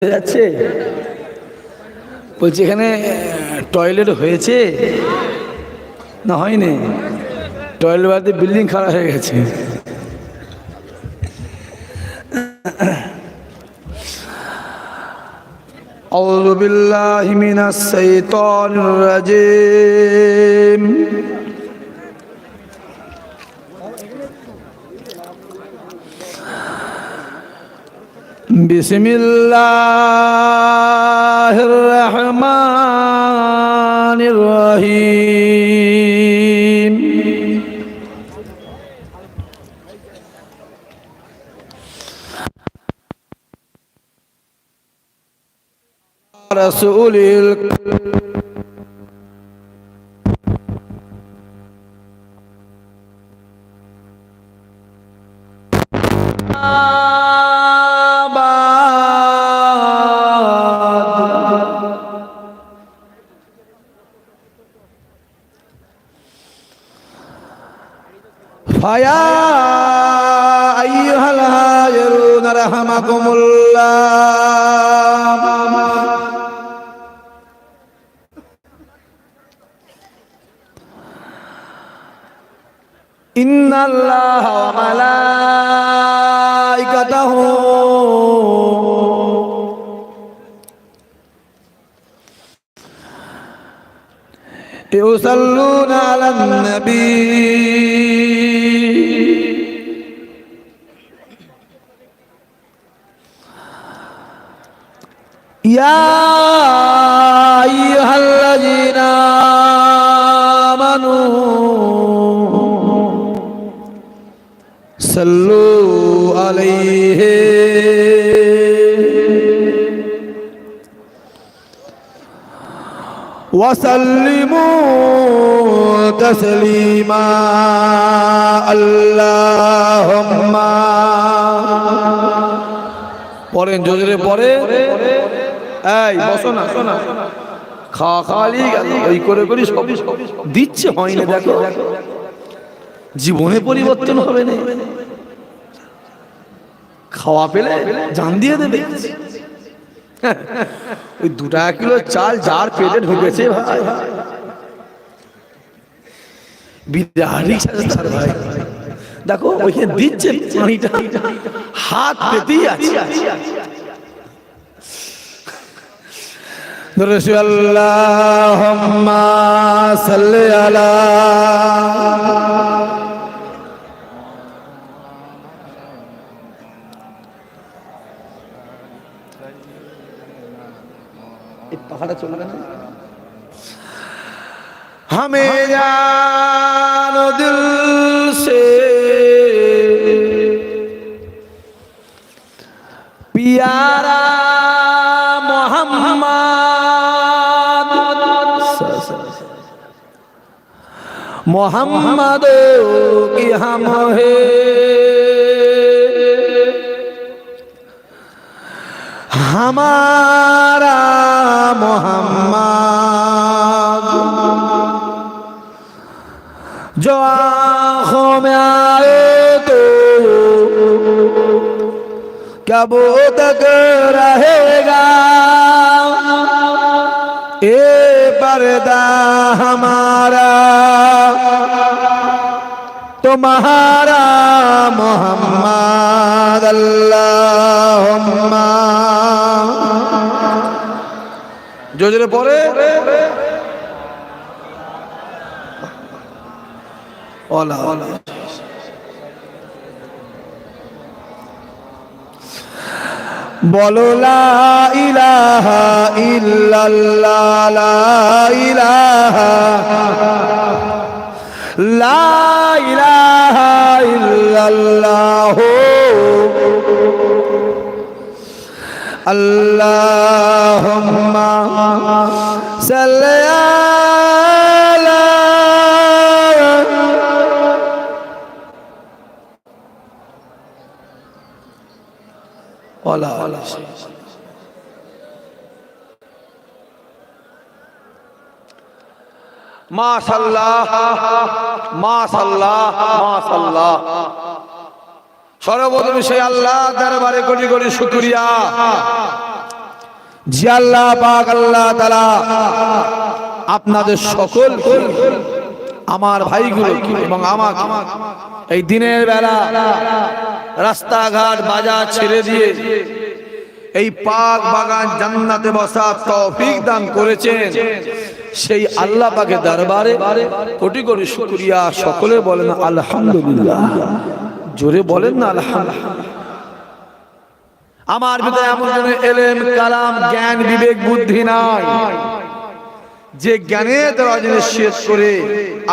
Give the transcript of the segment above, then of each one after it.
যাচ্ছে বলছি এখানে টয়লেট হয়েছে না হয়নি? টয়লেট বাদে বিল্ডিং খারাপ হয়ে গেছে। আউযু বিল্লাহি মিনাশ শাইতানির রাজিম। বিসমিল্লাহির রহমানির রহিম। রাসূলিল ফায়া আইয়ুহাল হাজিরুন রাহমাকুমুল্লাহ। ইন্নাল্লাহা ওয়া মালাইকাতাহু ইউসাল্লুনা আলান নবী ইয়া আইয়ুহাল্লাযীনা আমানু সাল্লু আলাইহি ওয়া সাল্লিমু তাসলিমা। আল্লাহুম্মা পড়েন জোরে পড়ে। এই বসো না, শোনা খালি ওই করে করে সব দিচ্ছে, হয় না? দেখো জীবনে পরিবর্তন হবে না। খাওয়া পেলে জান দিয়ে দেবে। ওই 2 টাকা কিলো চাল যার পেটে ঢুকেছে ভাই বিরাট ভাই, দেখো ওইখানে দিচ্ছে পানিটা, হাত পেতেই আছে। আল্লাহুম্মা সাল্লি আলা पहाड़ा चल रहा है। हमें जानो दिल से प्यारा मोहम्मद की हम है हमारा मोहम्मद जो आँखों में आए तो क्या वो तक रहेगा ये पर्दा हमारा तुम्हारा मोहम्मद। अल्लाहुम्मा जोजरे पड़े ओला ओला बोलो ला इलाहा इल्लल्लाह ला इलाहा ला इलाहा इल्लल्लाह अल्लाहुम्मा सल्ली अला ওলা ওলা। মাশাআল্লাহ মাশাআল্লাহ মাশাআল্লাহ। সর্বপ্রথম সেই আল্লাহ দরবারে কোটি কোটি শুকরিয়া। জি আল্লাহ পাক আল্লাহ তাআলা আপনাদের সকল আমার ভাইগুলো এবং আমাকে এই দিনের বেলা রাস্তাঘাট বাজার ছেড়ে দিয়ে এই পাক বাগান জান্নাতে বসার তৌফিক দান করেছেন, সেই আল্লাহ পাকের দরবারে কোটি কোটি শুকরিয়া। সকলে বলেন আলহামদুলিল্লাহ, জোরে বলেন না আলহামদুলিল্লাহ। আমার ভিতরে এমন কোন ইলম কালাম জ্ঞান বিবেক বুদ্ধি নাই যে জ্ঞানের দরজা শেষ করে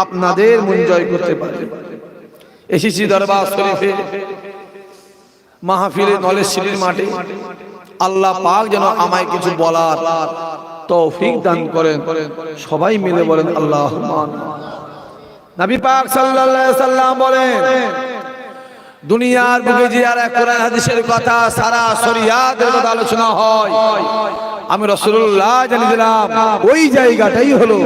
আপনাদের মন জয় করতে পারে। এসেছি দরবার শরীফে মাহফিলে নলেজ সিটির মাঠে, আল্লাহ পাক যেন আমায় কিছু বলার তৌফিক দান করেন। সবাই মিলে বলেন আল্লাহুম্মা। নবী পাক সাল্লাল্লাহু আলাইহি সাল্লাম বলেন, দুনিয়ার বুকে যে আর কোরআন হাদিসের কথা সারা শরিয়াতের কথা আলোচনা হয়, আমি রাসূলুল্লাহ জানিয়ে দিলাম ওই জায়গাটাই হলো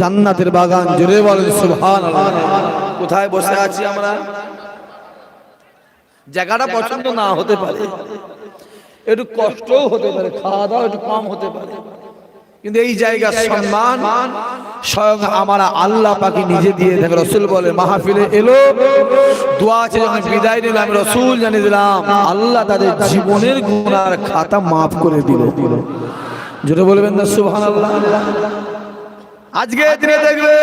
জান্নাতের বাগান। জোরে বলেন সুবহানাল্লাহ। কোথায় বসে আছি আমরা? জায়গাটা পছন্দ না হতে পারে, একটু কষ্টও হতে পারে, খাওয়া দাওয়া একটু কম হতে পারে, কিন্তু এই জায়গার সম্মান স্বয়ং আমার আল্লাহ পাকি নিজে দিয়ে থাকে। রাসূল বলে মাহফিলে এলো, দোয়া আছে, যখন বিদায় নিলাম আমি রাসূল জানিয়ে দিলাম আল্লাহ তাদের জীবনের গুনার খাতা মাফ করে দিল। জোরে বলবেন না সুবহানাল্লাহ। আজকে দিনে দেখবে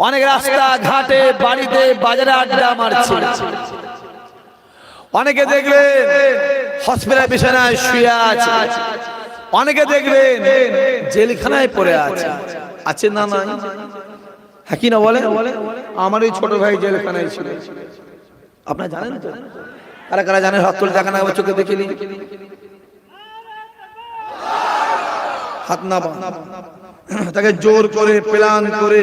অনেক রাস্তা ঘাটে বাড়িতে বাজারে আড্ডা মারছে, অনেকে দেখবেন হসপিটাল বিছানায় শুয়ে আছে, অনেকে দেখবেন জেলখানায় পড়ে আছে। আছে না নাই? হ্যাঁ কি না বলে? আমার এই ছোট ভাই জেলখানায় ছিল, আপনারা জানেন তো? কারা কারা জানেন? হাত তুলে দেখা না, চোখে দেখিনি হাত না। তাকে জোর করে প্ল্যান করে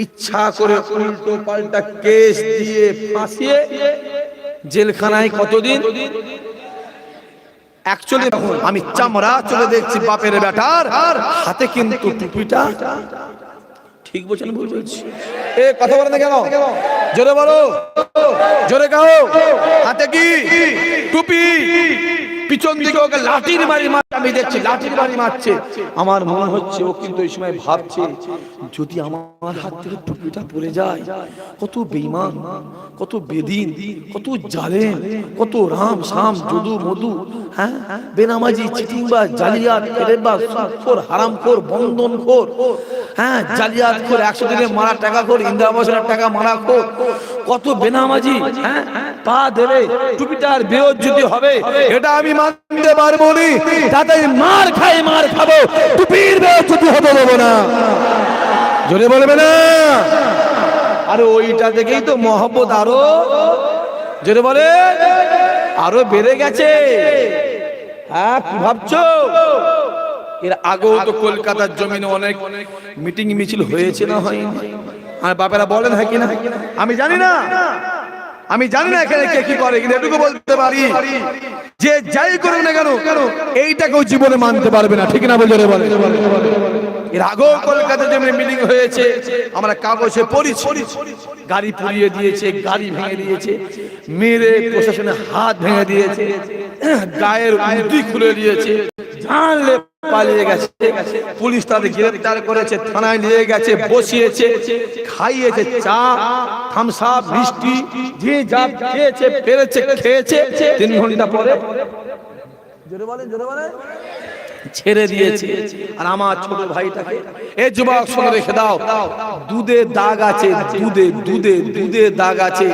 ইচ্ছা করে উল্টো পাল্টা কেস দিয়ে ফাঁসিয়ে জেলখানায় কতদিন? অ্যাকচুয়ালি আমি চামড়া চলে দেখছি বাপের বেটার হাতে কিন্তু টুপিটা ঠিক বলছেন, ভুল বলছি? এ কথা বলেন না কেন? জোরে বলো, জোরে গাও। হাতে কি টুপি, পিছন দিকে ওকে লাঠির বাড়ি মারছে, আমি দেখছি লাঠির বাড়ি মারছে। আমার মনে হচ্ছে ও কিন্তু এই সময় ভাবছে যদি আমার হাত থেকে টুপিটা পড়ে যায়, কত বেঈমান, কত বেদিন, কত জালেম, কত রাম শাম যদু মধু, হ্যাঁ বেনামাজি, চিটিংবাজ, জালিয়াত, ফেরেবাজ, সুদখোর, হারামখোর, বন্ধনখোর, হ্যাঁ জালিয়াতখোর, 100 দিনে মারা টাকাখোর, ইন্দ্রাবাসের টাকা মারা খোর, কত বেনামাজি, হ্যাঁ পা দেবে টুপিটার বেইজ্জতি হবে, এটা আমি মানতে পারবো না। তাতে মার খাই মার খাবো, টুপির বেইজ্জতি হতে দেবো না। জোরে বলবে না? আরে ওইটা থেকেই তো মহব্বত আরো, জোরে বলে, আরো বেড়ে গেছে। হ্যাঁ কি ভাবছো? এর আগেও তো কলকাতার জমিনে অনেক মিটিং মিছিল হয়েছে না হয়নি? আর বাপেরা বলেন হ্যাঁ কিনা? আমি জানি না, আমি জানি না এখানে কে কি করে, কিন্তু এটুকু বলতে পারি যে যাই করুক না কেন এইটাকেও জীবনে মানতে পারবে না। ঠিক না বলে বলে? এর আগেও কলকাতার জমিনে মিটিং হয়েছে, আমরা কাগজে পড়েছি, গাড়ি পুড়িয়ে দিয়েছে, গাড়ি ভেঙে দিয়েছে, মেরে প্রশাসনের হাত ভেঙে দিয়েছে, গায়ের উদ্দি খুলে দিয়েছে, জানলে পালিয়ে গেছে, পুলিশ তাদের গ্রেফতার করেছে, থানায় নিয়ে গেছে, বসিয়েছে, খাইয়েছে চা, থামস আপ, মিষ্টি, যে যা খেয়েছে পেরেছে খেয়েছে। 3 ঘন্টা পরে জোরে বলেন, জোরে বলেন, ছেড়ে দিয়েছে। আর আমার ছোট ভাইটাকে, এই যুবক শুনে রেখে দাও, দুধে দাগ আছে, দুধে দুধে দুধে দাগ আছে,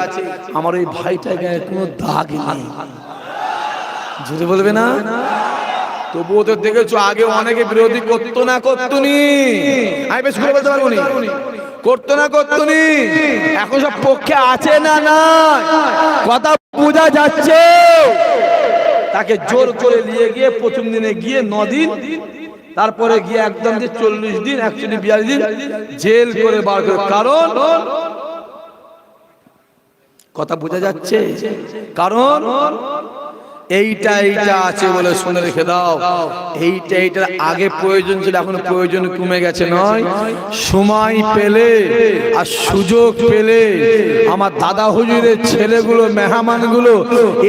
আমার ওই ভাইটাকে কোনো দাগ নেই। জোরে বলবে না? তবুও তো দেখেছো আগে অনেকে বিরোধী করতো না, করতো নি, আমি বেশ করে বলতে পারবো নি, করতো না, করতো নি, এখন সব পক্ষে আছে না? না, কথা বোঝা যাচ্ছে। তাকে জোর করে নিয়ে গিয়ে প্রথম দিনে গিয়ে 9 দিন, তারপরে গিয়ে একদম যে 40 দিন, 42 দিন জেল করে বার করে। কারণ কথা বোঝা যাচ্ছে? কারণ এইটা এইটা আছে বলে শুনে রেখে দাও। এইটা এইটার আগে প্রয়োজন ছিল, এখন প্রয়োজন কমে গেছে নয়। সময় পেলে আর সুযোগ পেলে আমার দাদা হুজুরের ছেলেগুলো মেহমানগুলো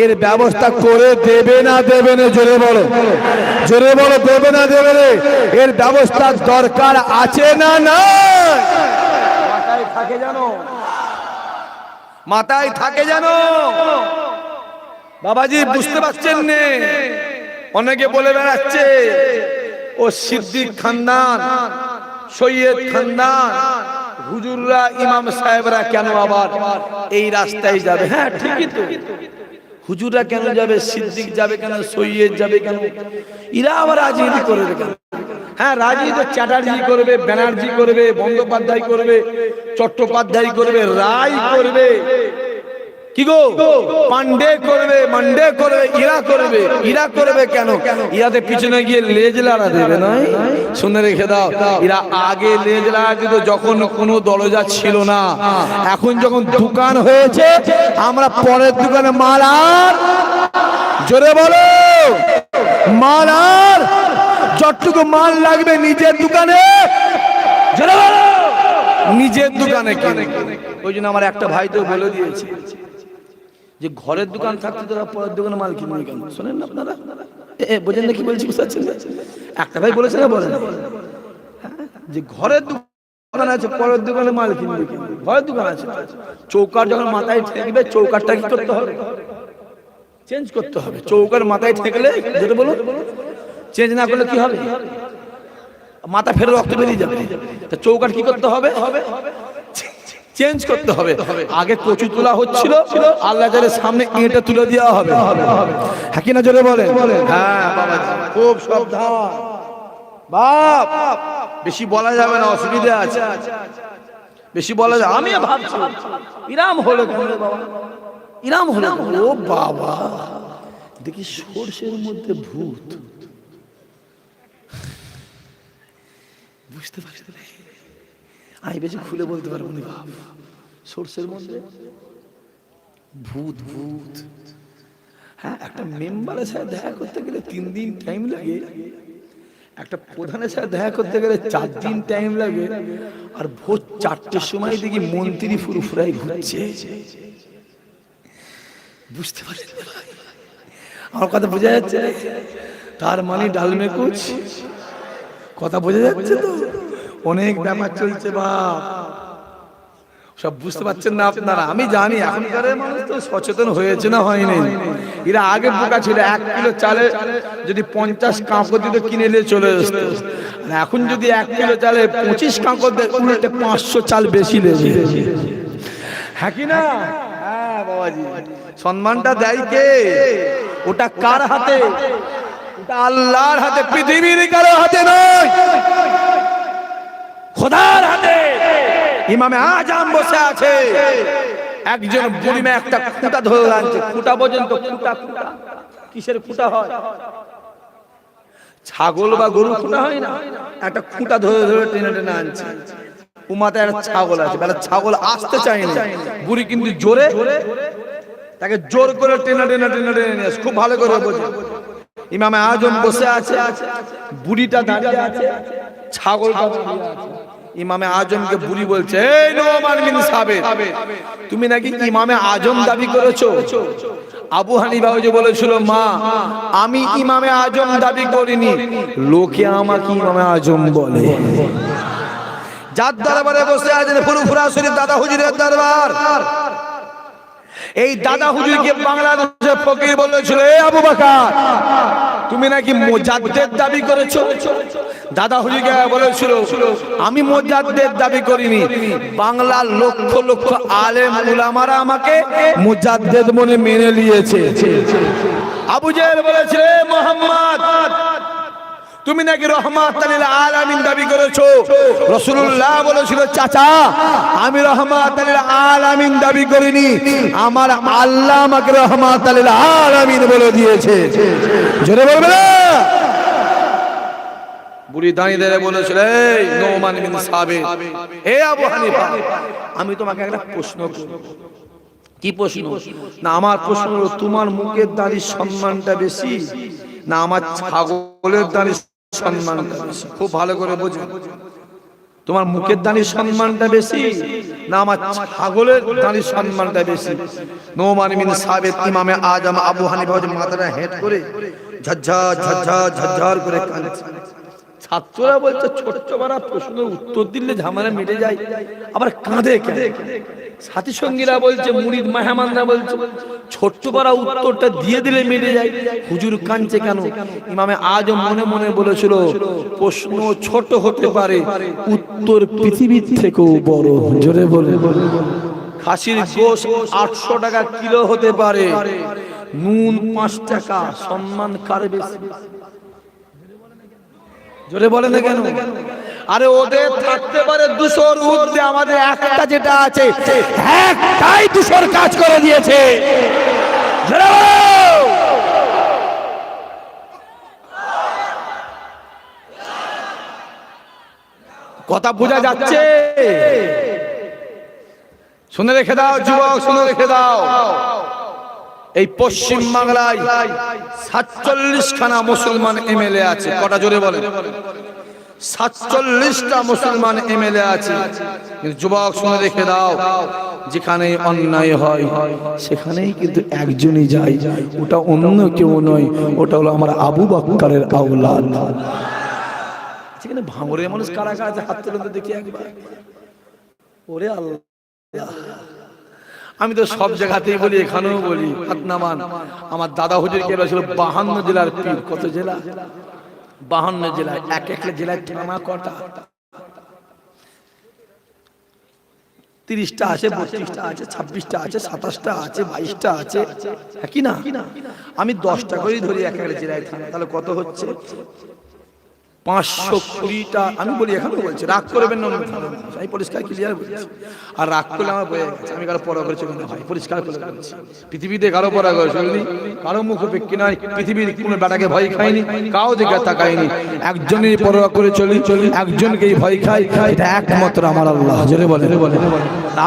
এর ব্যবস্থা করে দেবে না দেবে না? জোরে বলো, জোরে বলো, দেবে না দেবে না? এর ব্যবস্থার দরকার আছে না? না মাথায় থাকে জানো, মাথায় থাকে জানো বাবাজি, বুঝতে পারছেন নে? অনেকে বলে বেড়াচ্ছে ও সিদ্দিক খানদান, সৈয়দ খানদান, হুজুররা ইমাম সাহেবরা কেন আবার এই রাস্তায় যাবে? হ্যাঁ ঠিকই তো, হুজুররা কেন যাবে, সিদ্দিক যাবে কেন, সৈয়দ যাবে কেন? এরা আবার রাজনীতি করবে কেন? হ্যাঁ রাজনীতি তো চ্যাটার্জি করবে, ব্যানার্জি করবে, বন্দ্যোপাধ্যায় করবে, চট্টোপাধ্যায় করবে, রায় করবে, কি গো পান্ডে করবে, মান্ডে করবে, ইরা করবে। ইরা করবে কেন? ইরাদের পিছনে গিয়ে লেজ লাড়া দেবে নয়? শুনে রেখে দাও, এরা আগে লেজ লাড়া দিত যখন কোনো দরজা ছিল না। এখন যখন দোকান হয়েছে, আমরা পরের দোকানে মাল আর, জোরে বলো, মাল আর যতটুকু মাল লাগবে নিজের দোকানে, জোরে বলো, নিজের দোকানে কিনে। ওই জন্য আমার একটা ভাই তো বলে দিয়েছে যে ঘরের দোকান থাকতে তোরা পরের দোকানে মাল কিনবি কেন? শোনেন না আপনারা, বোঝেন না কি বলছি? বুঝতে পারছেন? একটা ভাই বলেছে না, বলেন যে ঘরের দোকান আছে, পরের দোকানে মাল কিনবি কেন? ঘরের দোকান আছে, চৌকার যখন মাথায় ঠেকবে, চৌকারটা কি করতে হবে? চেঞ্জ করতে হবে। চৌকার মাথায় ঠেকলে, যেটা বলো, চেঞ্জ না করলে কি হবে? মাথা ফেরে রক্ত বেরিয়ে যাবে। তা চৌকার কি করতে হবে? চেঞ্জ করতে হবে। আগে কচু তোলা হচ্ছিল, আল্লাহ জানের সামনে এটা তুলে দেওয়া হবে। হ্যাঁ কি না জোরে বলেন? হ্যাঁ বাবা, খুব সাবধান বাপ, বেশি বলা যাবে না, অসুবিধা আছে, বেশি বলা যাবে। আমি ভাবছি ইরাম হলো কেন বাবা, ইরাম হলো? ও বাবা, দেখি সরষের মধ্যে ভূত, বুঝতে পারছি আমি বেশি খুলে বলতে পারবো না বাপ। সরষের মধ্যে ভূত, ভূত। হ্যাঁ, একটা মেম্বারের সাথে দেখা করতে গেলে 3 দিন টাইম লাগে, একটা প্রধানের সাথে দেখা করতে গেলে 4 দিন টাইম লাগে, আর ভোর 4টের সময় দেখি মন্ত্রী ফুরফুরাই ঘুরছে। বুঝতে পারছেন ভাই? আমার কথা বোঝা যাচ্ছে? তার মানে ডালমে কুচ, কথা বোঝা যাচ্ছে তো? অনেক ব্যাপার চলছে বাপ, সব বুঝতে পারছেন না আপনারা? আমি জানি এখনকার মানুষ তো সচেতন হয়েছে না হয়নি? এরা আগে বোকা ছিল, 1 কিলো চালে যদি 50 কাঁকড় দিত কিনে নিয়ে চলে আসতো। এখন যদি 1 কিলো চালে 25 কাঁকড় দেয়, উল্টে 500 চাল বেশি নেবে। হ্যাঁ কি না? হ্যাঁ বাবাজি, সম্মানটা দেয় কে? ওটা কার হাতে? ওটা আল্লাহর হাতে, পৃথিবীর কারো হাতে নয়, খোদার হাতে। ইমামে আজম বসে আছে, একজন বুড়ি মেয়ে একটা খুঁটা ধরে আনছে। খুঁটা পর্যন্ত, খুঁটা, খুঁটা কিসের খুঁটা হয়? ছাগল বা গরু খুঁটা হয় না? একটা খুঁটা ধরে ধরে টেনে টেনে আনছে। উমাতে একটা ছাগল আছে, বেলা ছাগল আসতে চায়নি, বুড়ি কিন্তু জোরে তাকে জোর করে টেনে টেনে টেনে টেনে নিয়ে আসে। খুব ভালো করে বোঝে। ইমামে আজম বসে আছে, বুড়িটা দাঁড়িয়ে আছে, ছাগলটা দাঁড়িয়ে আছে। ইমামে আজমকে বুড়ি বলছে, এই নোমান বিন সাবিত, তুমি নাকি ইমামে আজম দাবি করেছো? আবু হানিফা ওই যে বলেছিল, মা আমি ইমামে আজম দাবি করিনি, লোকে আমাকে ইমামে আজম বলে। যার দরবারে বসে আছেন ফুরফুরা শরীফ দাদা হুজুরের দরবার, এই দাদা হুজুরকে বাংলাদেশের ফকির বলেছিল, এ আবু বকর তুমি নাকি মুজাদ্দিদ দাবি করেছো? দাদা হুজুরকে বলেছিল, আমি মুজাদ্দিদ দাবি করিনি, বাংলার লক্ষ লক্ষ আলেম উলামারা আমাকে মুজাদ্দিদ মনে মেনে নিয়েছে। আবু জেহেল বলেছিল, এ মুহাম্মদ তুমি নাকি রহমাতুল লিল আলামিন দাবি করেছো। রাসূলুল্লাহ বলেছিল, চাচা আমি রহমাতুল লিল আলামিন দাবি করিনি, আমার আল্লাহ আমাকে রহমাতুল লিল আলামিন বলে দিয়েছে। জোরে বলবে না? বুড়ি দাঁড়িয়ে দাঁড়িয়ে বলেছিল, এই নোমান বিন সাবিত, এ আবু হানিফা আমি তোমাকে একটা প্রশ্ন করব, কি প্রশ্ন? না আমার প্রশ্ন হলো তোমার মুখের দাড়ির সম্মানটা বেশি না আমার ছাগলের দাড়ির সম্মানটা বেশি? খুব ভালো করে বোঝো, তোমার মুখের দাড়ির সম্মানটা বেশি না আমার ছাগলের দাড়ির সম্মানটা বেশি? নোমান বিন সাবিত ইমামে আজম আবু হানিফা মাথাটা হেঁট করে ঝরঝর ঝরঝর ঝরঝর করে কাঁদছে। ছাত্ররা বলছে ছোট্ট বড় প্রশ্নের উত্তর দিলে ঝামেলা মিটে যায়, আবার কাঁদে কেন? সাথী সঙ্গীরা বলছে, মুরিদ মেহমানরা বলছে ছোট্ট বড় উত্তরটা দিয়ে দিলে মিটে যায়, হুজুর কাঁদছে কেন? ইমামে আজম মনে মনে বলেছিল প্রশ্ন ছোট হতে পারে, উত্তর পৃথিবীর থেকেও বড়। জোরে বলে, খাসির গোশত 800 টাকা কিলো হতে পারে, নুন 5 টাকা, সম্মান কার বেশি? জোরে বলে না কেন? আরে ওদের থাকতে পারে 200 ঊর্ধ্বে, আমাদের একটা যেটা আছে একটাই 200 কাজ করে দিয়েছে। জোরে বলো। কথা বোঝা যাচ্ছে? শুনে রেখে দাও যুবক, শুনে রেখে দাও, এই পশ্চিম বাংলায় 47খানা মুসলমান এমএলএ আছে। কটা? জোরে বলে। 47টা মুসলমান এমএলএ আছে। কিন্তু যুবক শুনে রেখে দাও, যেখানে অন্যায় হয় সেখানেই কিন্তু একজনই যায়, ওটা অন্য কেউ নয়, ওটা হলো আমার আবু বকরের আওলাদ। সেখানে ভাঙড়ের মানুষ কারা কারা আছে হাত তুলে দেখি একবার। ওরে আল্লাহ, আমি তো সব জায়গাতেই বলি, এখানেও বলি, হাত নামান। আমার দাদা হুজুর কে ছিল 52 জেলার পীর। কত জেলা? 52 জেলায়। এক এক জেলায় থানা কটা? 30টা আছে, 32টা আছে, 26টা আছে, 27টা আছে, 22টা আছে, কি না? আমি 10টা করেই ধরি এক এক জেলায় থানা, তাহলে কত হচ্ছে? 520টা। আমি বলি, এখনো বলছি, রাগ করবেন না, আমি পরিষ্কার ক্লিয়ার বলছি। আর রাগ করলে আমার বয়ে গেছে, আমি কারো পড়া করেছি না ভাই, পরিষ্কার করে বলছি। পৃথিবীতে কারো পড়া করে শুনলি, কারো মুখোপেক্ষী নয়, পৃথিবীর কোনো বেটাকে ভয় খাইনি, কাউ দিকে তাকাইনি, একজনেরই পরোয়া করে চলি, একজনকেই ভয় খাই, এটা একমাত্র আমার আল্লাহ। জোরে বলে।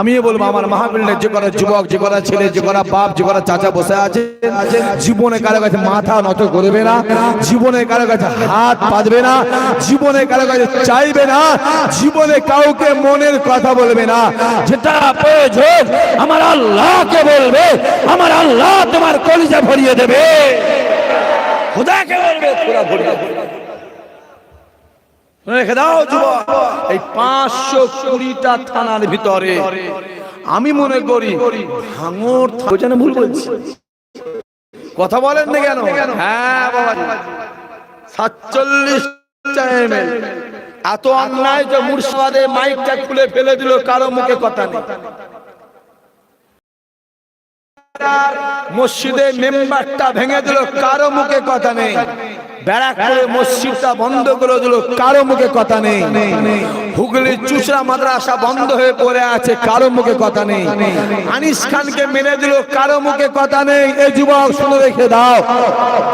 আমিও বলবো, আমার মাহফিলের যে করা যুবক, যে করা ছেলে, যে করা বাপ, যে করা চাচা বসে আছে, জীবনে কারো কাছে মাথা নত করবে না, জীবনে কারো কাছে হাত পাতবে না, জীবনে কারো কাছে চাইবে না, জীবনে কাউকে মনের কথা বলবে না। যেটা প্রয়োজন আমার আল্লাহকে বলবে, আমার আল্লাহ তোমার কলিজা ভরিয়ে দেবে। খোদাকে বলবে, খোদা ভরিয়ে দেবে। রেখে দাও যুবক, এই 520টা থানার ভিতরে আমি মনে করি ভাঙড় থানা, ভুল বলছি? কথা বলেন না কেন? হ্যাঁ বাবা, 47টা এমএলএ। এত অন্যায় যে মুর্শিদাবাদে মাইকটা খুলে ফেলে দিল, কারো মুখে কথা নেই। মসজিদে মেম্বারটা ভেঙে দিল, কারো মুখে কথা নেই। ব্যারাকপুরে মসজিদটা বন্ধ করে দিল, কারো মুখে কথা নেই। হুগলির চুচড়া মাদ্রাসা বন্ধ হয়ে পড়ে আছে, কারো মুখে কথা নেই। আনিস খানকে মেরে দিল, কারো মুখে কথা নেই। এই যুবক শুনে রেখে দাও,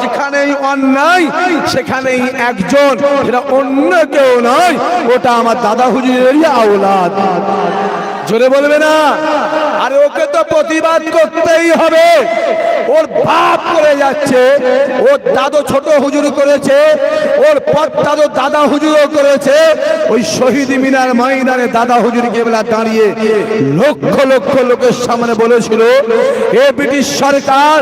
যেখানেই অন্যায় সেখানেই একজন, সেটা অন্য কেউ নয়, ওটা আমার দাদা হুজুরেরই আওলাদ। জোরে বলবে না? আর ওকে তো প্রতিবাদ করতেই হবে। ওর বাপ করে যাচ্ছে, ওর দাদু ছোট হুজুর করেছে, ওর পরদাদু দাদা হুজুরও করেছে। ওই শহীদ মিনার ময়দানে দাদা হুজুর কেবলা দাঁড়িয়ে লক্ষ লক্ষ লোকের সামনে বলেছিল, এ ব্রিটিশ সরকার,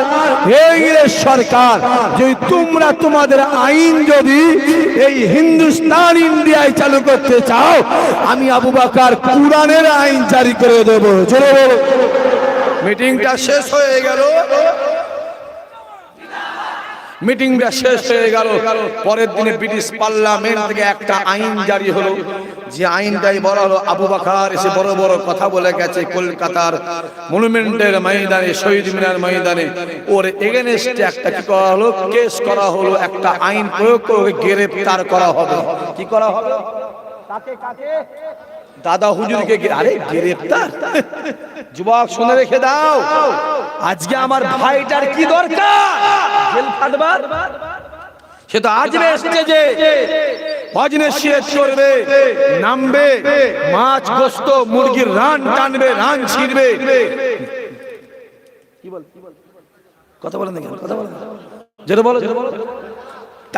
এ ইংরেজ সরকার, যদি তোমরা তোমাদের আইন যদি এই হিন্দুস্তান ইন্ডিয়ায় চালু করতে চাও, আমি আবু বকর কুরআনের আইন জারি করে দেব। জোরে বলো। মিটিংটা শেষ হয়ে গেল, মিটিংটা শেষ হয়ে গেল। পরের দিনে ব্রিটিশ পার্লামেন্ট থেকে একটা আইন জারি হলো, যে আইনটাই বলা হলো, আবু বকর এসে বড় বড় কথা বলে গেছে কলকাতার মনুমেন্টের ময়দানে, শহীদ মিনার ময়দানে, ওর এগেনস্টে একটা কি করা হলো, কেস করা হলো, একটা আইন প্রয়োগ করে গ্রেফতার করা হবে। কি করা হবে? কাকে কাকে? দাদা হুজুরকে। আরে গ্রেফতার? যুবক শুনে রেখে দাও, আজকে আমার ভাইটার কি দরকার জেল খাটবার? সে তো আসবে স্টেজে, ভজনে শিরত করবে, নামবে, মাছ গোস্ত মুরগির রান টানবে, রান ছিড়বে, কি বল কথা বলেন না, কথা বলেন যেটা বলো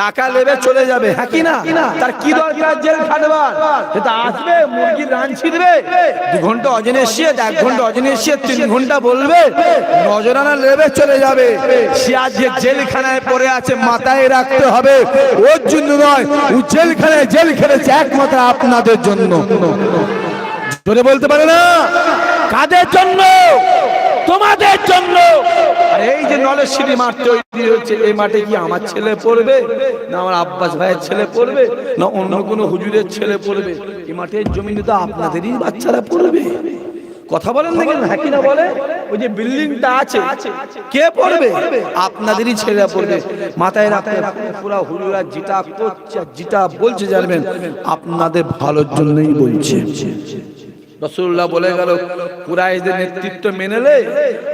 টাকা নেবে চলে যাবে, হ্যাঁ কি না? তার কি দরকার জেল খাটবার? সেটা আসবে মুরগির রান ছিড়বে, 2 ঘন্টা অজনে শিয়ে 1 ঘন্টা অজনে শিয়ে 3 ঘন্টা বলবে, নজরানা নেবে চলে যাবে। সে আজকে জেলখানায় পড়ে আছে, মাথায় রাখতে হবে ওর জন্য নয়, ও জেলখানায় জেল খেলেছে একমাত্র আপনাদের জন্য। জোরে বলতে পারে না? কাদের জন্য? তোমাদের জন্য। আর এই যে নলেজ সিটি মাঠ তৈরি হচ্ছে, এই মাঠে কি আমার ছেলে পড়বে, না আমার আব্বাস ভাইয়ের ছেলে পড়বে, না অন্য কোনো হুজুরের ছেলে পড়বে? এই মাঠের জমিনে তো আপনাদেরই বাচ্চারা পড়বে। কথা বলেন না কেন? হ্যাঁ কি না বলে? ওই যে বিল্ডিংটা আছে, কে পড়বে? আপনাদেরই ছেলে পড়বে। মাথায় রাখতে পুরা হুজুরা যেটা করছে যেটা বলছে জানবেন আপনাদের ভালোর জন্যই বলছে। রাসূলুল্লাহ বলে গেল কুরাইশদের নেতৃত্ব মেনেলে,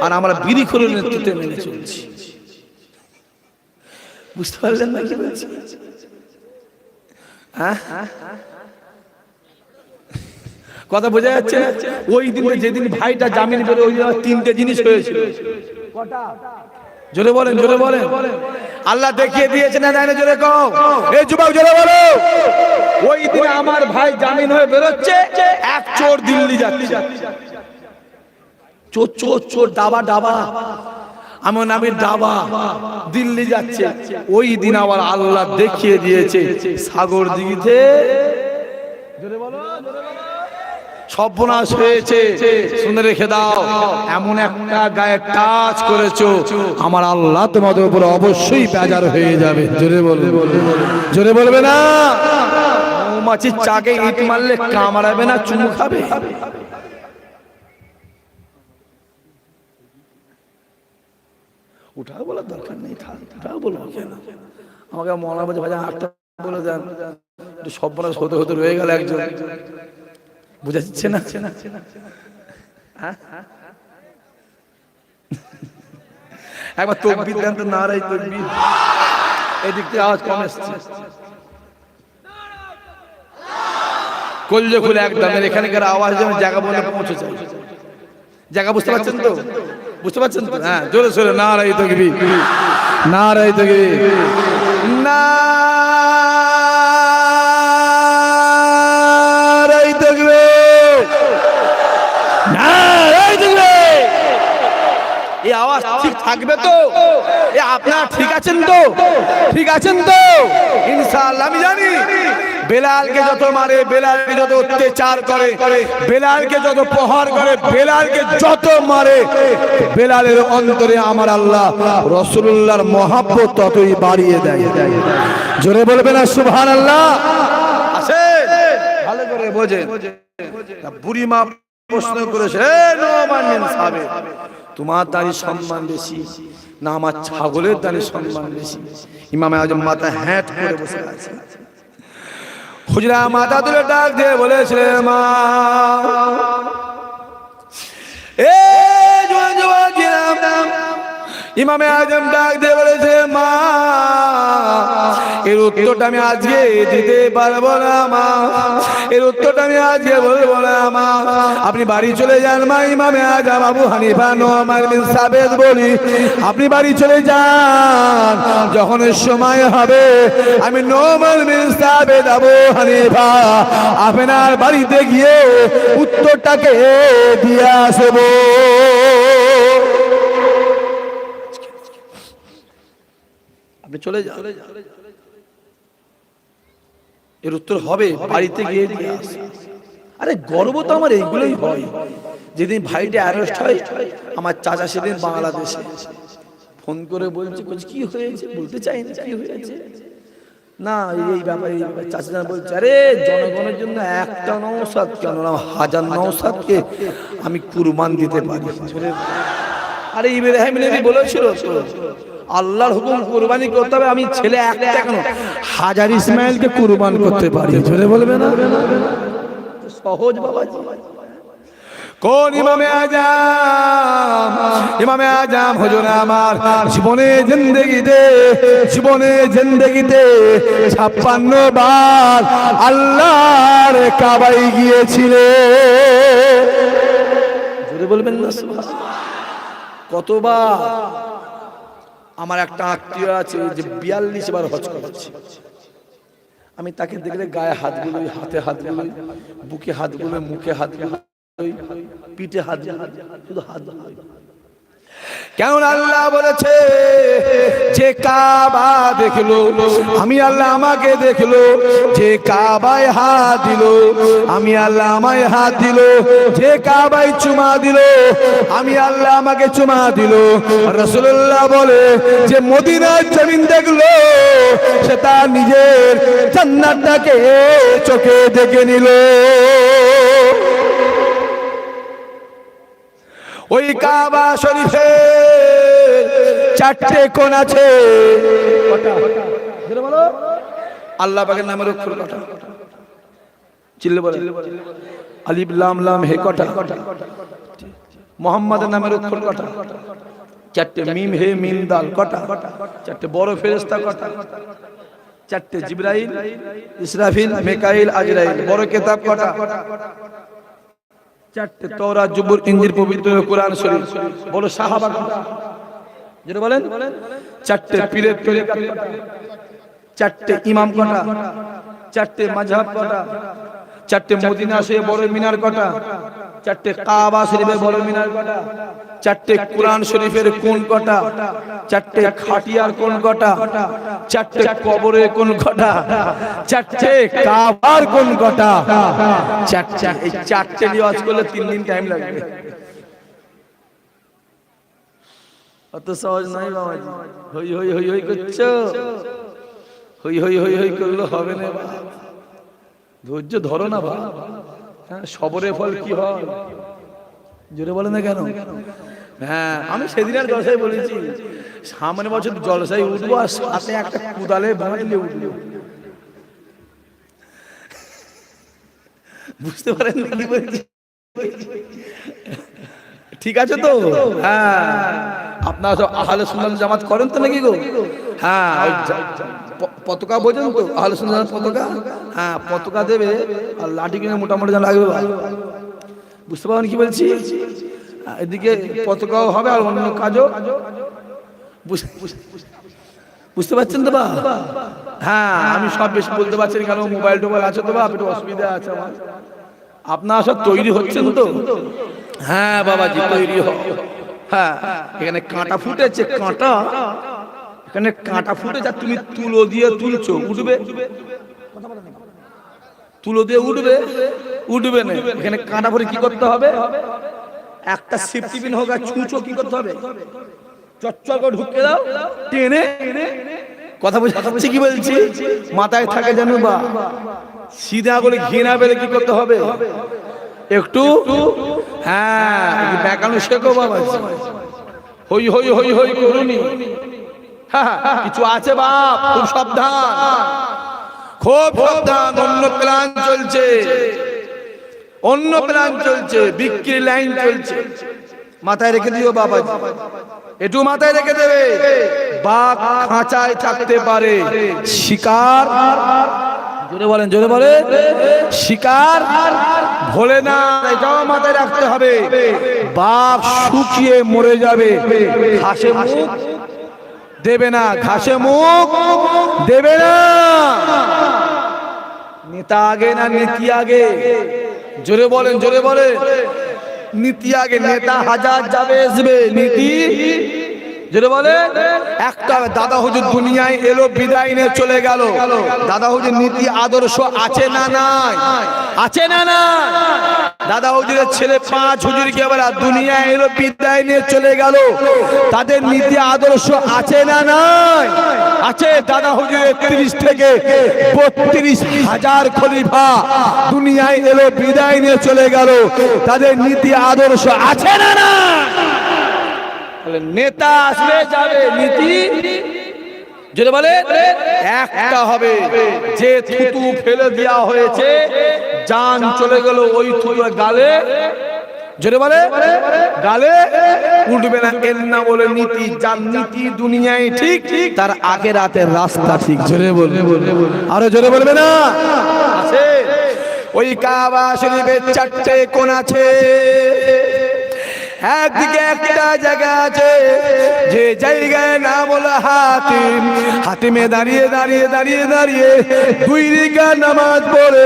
আর আমরা বিরিখুরের নেতৃত্ব মেনে চলছি। বুঝতে পারলেন না কি বলছি? কথা বোঝা যাচ্ছে না? ওই দিন যেদিন ভাইটা জামিন করে ওই দিন 3টে জিনিস হয়েছিল। কটা? জোরে বলেন, জোরে বলেন। আল্লাহ দেখিয়ে দিয়েছে না, জানে? জোরে কও, এই যুবক জোরে বলো। ওই দিন আমার ভাই জামিন হয়ে বেরোচ্ছে, এক চোর দিল্লি যাচ্ছে। চোর চোর চোর, ডাবা ডাবা, আমার নামের ডাবা দিল্লি যাচ্ছে। ওই দিন আবার আল্লাহ দেখিয়ে দিয়েছে সাগর দিঘিতে সর্বনাশ হয়েছে। শুনে রেখে দাও, এমন একটা গায়ে টাচ করেছো, আমার আল্লাহ তোমাদের উপর অবশ্যই বেজার হয়ে যাবে। জোরে বলবে, জোরে বলবে না? মৌমাছির চাকে ইট মারলে কামড়াবে না, চুমু খাবে? উঠাও বলার দরকার নেই, উঠাও বলবো কেন? আমাকে মনে বলছে ভাই আটটা বলে দেন, একটু সর্বনাশ হতে হতে রয়ে গেল একজন। বুঝা যাচ্ছে না? একবার তকবীর দেন তো, নারাই তকবীর। এদিক থেকে আওয়াজ কম এসছে। কলজে খুলে একদম এখানকার আওয়াজ যেন জায়গা বলে পৌঁছে যায়। জায়গা বুঝতে পারছেন তো? বুঝতে পারছেন তো? হ্যাঁ, জোরে সোরে নারাই তকবীর, নারাই তকবীর, নারাই তকবীর, নারাই তকবীর। এই আওয়াজ ঠিক থাকবে তো? এ আপনারা ঠিক আছেন তো? ঠিক আছেন তো? ইনশাআল্লাহ। আমি জানি বেলালকে যত মারে, বেলালকে যত অত্যাচার করে, বেলালকে যত প্রহার করে, বেলালকে যত মারে, বেলালের অন্তরে আমার আল্লাহ রাসূলুল্লাহর মহব্বত ততই বাড়িয়ে দেয়। জোরে বলবেন না সুবহানাল্লাহ? আছে ভালো করে বোঝেন। বুড়ি মা প্রশ্ন করেছে, হে নোমান বিন সাবিত, তোমার দাঁড়ি সম্মান বেশি না আমার ছাগলের দাঁড়ি সম্মান বেশি? ইমাম আজম মাথা হ্যাট করে বসে আছে। হুজরা মাথা তুলে ডাক দিয়ে বলেছে, মা এ জোয়ান জোয়ান কিরাম। ইমামে আজম ডাক দিয়ে বলেছে, মা এর উত্তরটা আমি আজকে দিতে পারবো না মা, এর উত্তরটা আমি আজকে বলবো না মা, আপনি বাড়ি চলে যান মা। ইমামে আজম আবু হানিফা নোমান বিন সাবিত বলি, আপনি বাড়ি চলে যান, যখন সময় হবে আমি নোমান বিন সাবিত আবু হানিফা আপনার বাড়িতে গিয়ে উত্তরটাকে দিয়ে আসবো। আপনি চলে যান, এর উত্তর হবে বাড়িতে গিয়ে দিয়ে আসে। আরে গর্ব তো আমার এইগুলোই হয়। যেদিন ভাইটা অ্যারেস্ট হয়, আমার চাচা সেদিন বাংলাদেশে ফোন করে বলছে কি হয়েছে, বলতে চাই না কি হয়েছে না, এই ব্যাপারে চাচা বলছে, আরে জনগণের জন্য একটা নওশাদ কেন না 1000 নওশাদকে আমি কুরবান দিতে পারি। আরে ইব্রাহিম নবী বলেছিল আল্লাহর হুকুম কুরবানি করতে হবে, আমি ছেলে একটা কেন 1000 ইসমাইলকে কুরবান করতে পারি। জোরে বলবে না? সহজ বাবাজি। কোন ইমামে আজম? ইমামে আজম হুজুর আমার জীবনে জিন্দেগিতে 56 বার আল্লাহর কাবায় গিয়েছিলেন। জোরে বলবেন না? কতবার আমার একটা আত্মীয় আছে যে 42 বার হজ করেছে। আমি তাকে দেখলে গায়ে হাত বুলোই, হাতে হাত বুলোই, বুকে হাত বুলোই, মুখে হাত বুলোই, পিঠে হাত বুলোই, শুধু হাত বুলোই। কেন আল্লাহ বলেছে যে কাবা দেখলো, আমি আল্লাহ আমাকে দেখলো, যে কাবায় হাত দিল, আমি আল্লাহ আমায় হাত দিল, যে কাবায় চুমা দিল, আমি আল্লাহ আমাকে চুমা দিল। রাসূলুল্লাহ বলে যে মদিনার জমিন দেখলো, সে তার নিজের জান্নাতটাকে চোখে দেখে নিল। ওই কাবা শরীফে 4টে কোণ আছে। আল্লাহ পাকের নামের অক্ষর কটা? চিল্লে বলে আলিফ লাম লাম হে কটা? মুহাম্মাদের নামের অক্ষর কটা? 4টে। মিম হে মিম দাল কটা? 4টে। বড় ফেরেশতা কটা? 4টে। জিবরাইল, ইসরাফিল, মিকাইল, আজরাইল। বড় কিতাব কটা? 4টে। তাওরাত, জবুর, ইনজিল, পবিত্র কোরআন শরীফ। বড় সাহাবা কটা? যেটা বলেন 4টে। পীরের তরিকত কটা? 4টে। ইমাম কটা? 4টে। মাযহাব কটা? 4টে। মদিনা শরীফে বড় মিনার কটা? 4টে। কাবা শরীফে বড় মিনার কটা? 4টে। কুরআন শরীফের কোণ কটা? 4টে। খাটিয়ার কোণ কটা? 4টে। কবরের কোণ কটা? 4টে। কাবার কোণ কটা? 4টে। এই 4টে রিওয়াজ করলে 3 দিন টাইম লাগবে। অত সহজ নয় বাবাজি। হই হই হই হই করছো, হই হই হই হই করলে হবে না বাবা। ধৈর্য ধরো না বাবা। হ্যাঁ, সবরের ফল কি হয়? জোরে বলে না কেন? হ্যাঁ, আমি সেদিনের জলসায় বলেছি, সামনের বছর জলসায় উঠবো আর সাথে একটা কুদালে বাঁধলে উঠবো। বুঝতে পারেন কি বলছি? ঠিক আছে তো? হ্যাঁ, আপনারা সব আহলে সুন্নাত জামাত করেন তো নাকি গো? হ্যাঁ, পতাকা বোঝেন তো? আহলে সুন্নাত পতাকা? হ্যাঁ, পতাকা দেবে আর লাঠি কিনে মোটামুটি যা লাগবে। বুঝতে পারেন কি বলছি? এদিকে পতাকাও হবে আর অন্য কাজও। বুঝতে পারছেন তো বা? হ্যাঁ, আমি সব বেশি বলতে পারছি না, কারণ মোবাইল টোবাইল আছে তো বা, একটু অসুবিধা আছে আমার। আপনারা সব তৈরি হচ্ছেন তো? হ্যাঁ বাবাজি, তৈরি হোক। হ্যাঁ, এখানে কাঁটা ফুটেছে, কাঁটা এখানে কাঁটা ফুটেছে, তুমি তুলো দিয়ে তুলছো, উঠবে? তুলো দিয়ে উঠবে? উঠবে না। এখানে কাঁটা ফুটে কি করতে হবে? একটা সেফটি পিন হোক আর ছুঁচো কি করতে হবে? চচ্চর করে ঢুকে দাও, টেনে। কথা বুঝছি কি বলছি? মাথায় থাকে জানো বা, সিধা করে ঘৃণা পেলে কি করতে হবে? একটু হ্যাঁ বেকানো শেখো বাবা। হই হই হই হই করুনি। কিছু আছে বাপ, খুব সাবধান, খুব সাবধান। অন্য প্ল্যান চলছে, অন্য প্ল্যান চলছে, বিক্রি লাইন চলছে। মাথায় রেখে দিও বাবা, একটু মাথায় রেখে দেবে। বাঘ খাঁচায় থাকতে পারে, শিকার, জোরে বলেন, জোরে বলে, শিকার ভোলে না, এটাও মাথায় রাখতে হবে। বাঘ শুকিয়ে মরে যাবে, ঘাসে মুখ দেবে না, ঘাসে মুখ দেবে না। নেতা আগে না নীতি আগে? জোরে বলেন, জোরে বলে, নীতি আগে। নেতা হাজার যাবে আসবে, নীতি জোরে বলে একটা। দাদা হুজুর দুনিয়ায় এলো, বিদায় নিয়ে চলে গেল। দাদা হুজুর নীতি আদর্শ আছে না নাই? আছে না না? দাদা হুজুরের ছেলে 5 হুজুর কে বলা দুনিয়ায় এলো, বিদায় নিয়ে চলে গেল, তাদের নীতি আদর্শ আছে না নাই? আছে। দাদা হুজুরের 30 থেকে 32 হাজার খলিফা দুনিয়ায় এলো, বিদায় নিয়ে চলে গেল, তাদের নীতি আদর্শ আছে না না? নেতা আসবে যাবে, নীতি যেটা বলে একটা হবে। যে থুতু ফেলে দেওয়া হয়েছে, জান চলে গেল ওই থুতু গালে, যেটা বলে গালে উঠবে না। এর না বলে নীতি। যার নীতি দুনিয়ায় ঠিক, তার আখিরাতের রাস্তা ঠিক। জোরে বলবে, আরো জোরে বলবে না? আছে। ওই কাবা শরীফের 4টে কোণ আছে। একদিকে একটা জায়গা আছে যে জায়গায় নাম হলো হাতিম। হাতিমে দাঁড়িয়ে দাঁড়িয়ে দাঁড়িয়ে দাঁড়িয়ে 2 রাকাত নামাজ পড়ে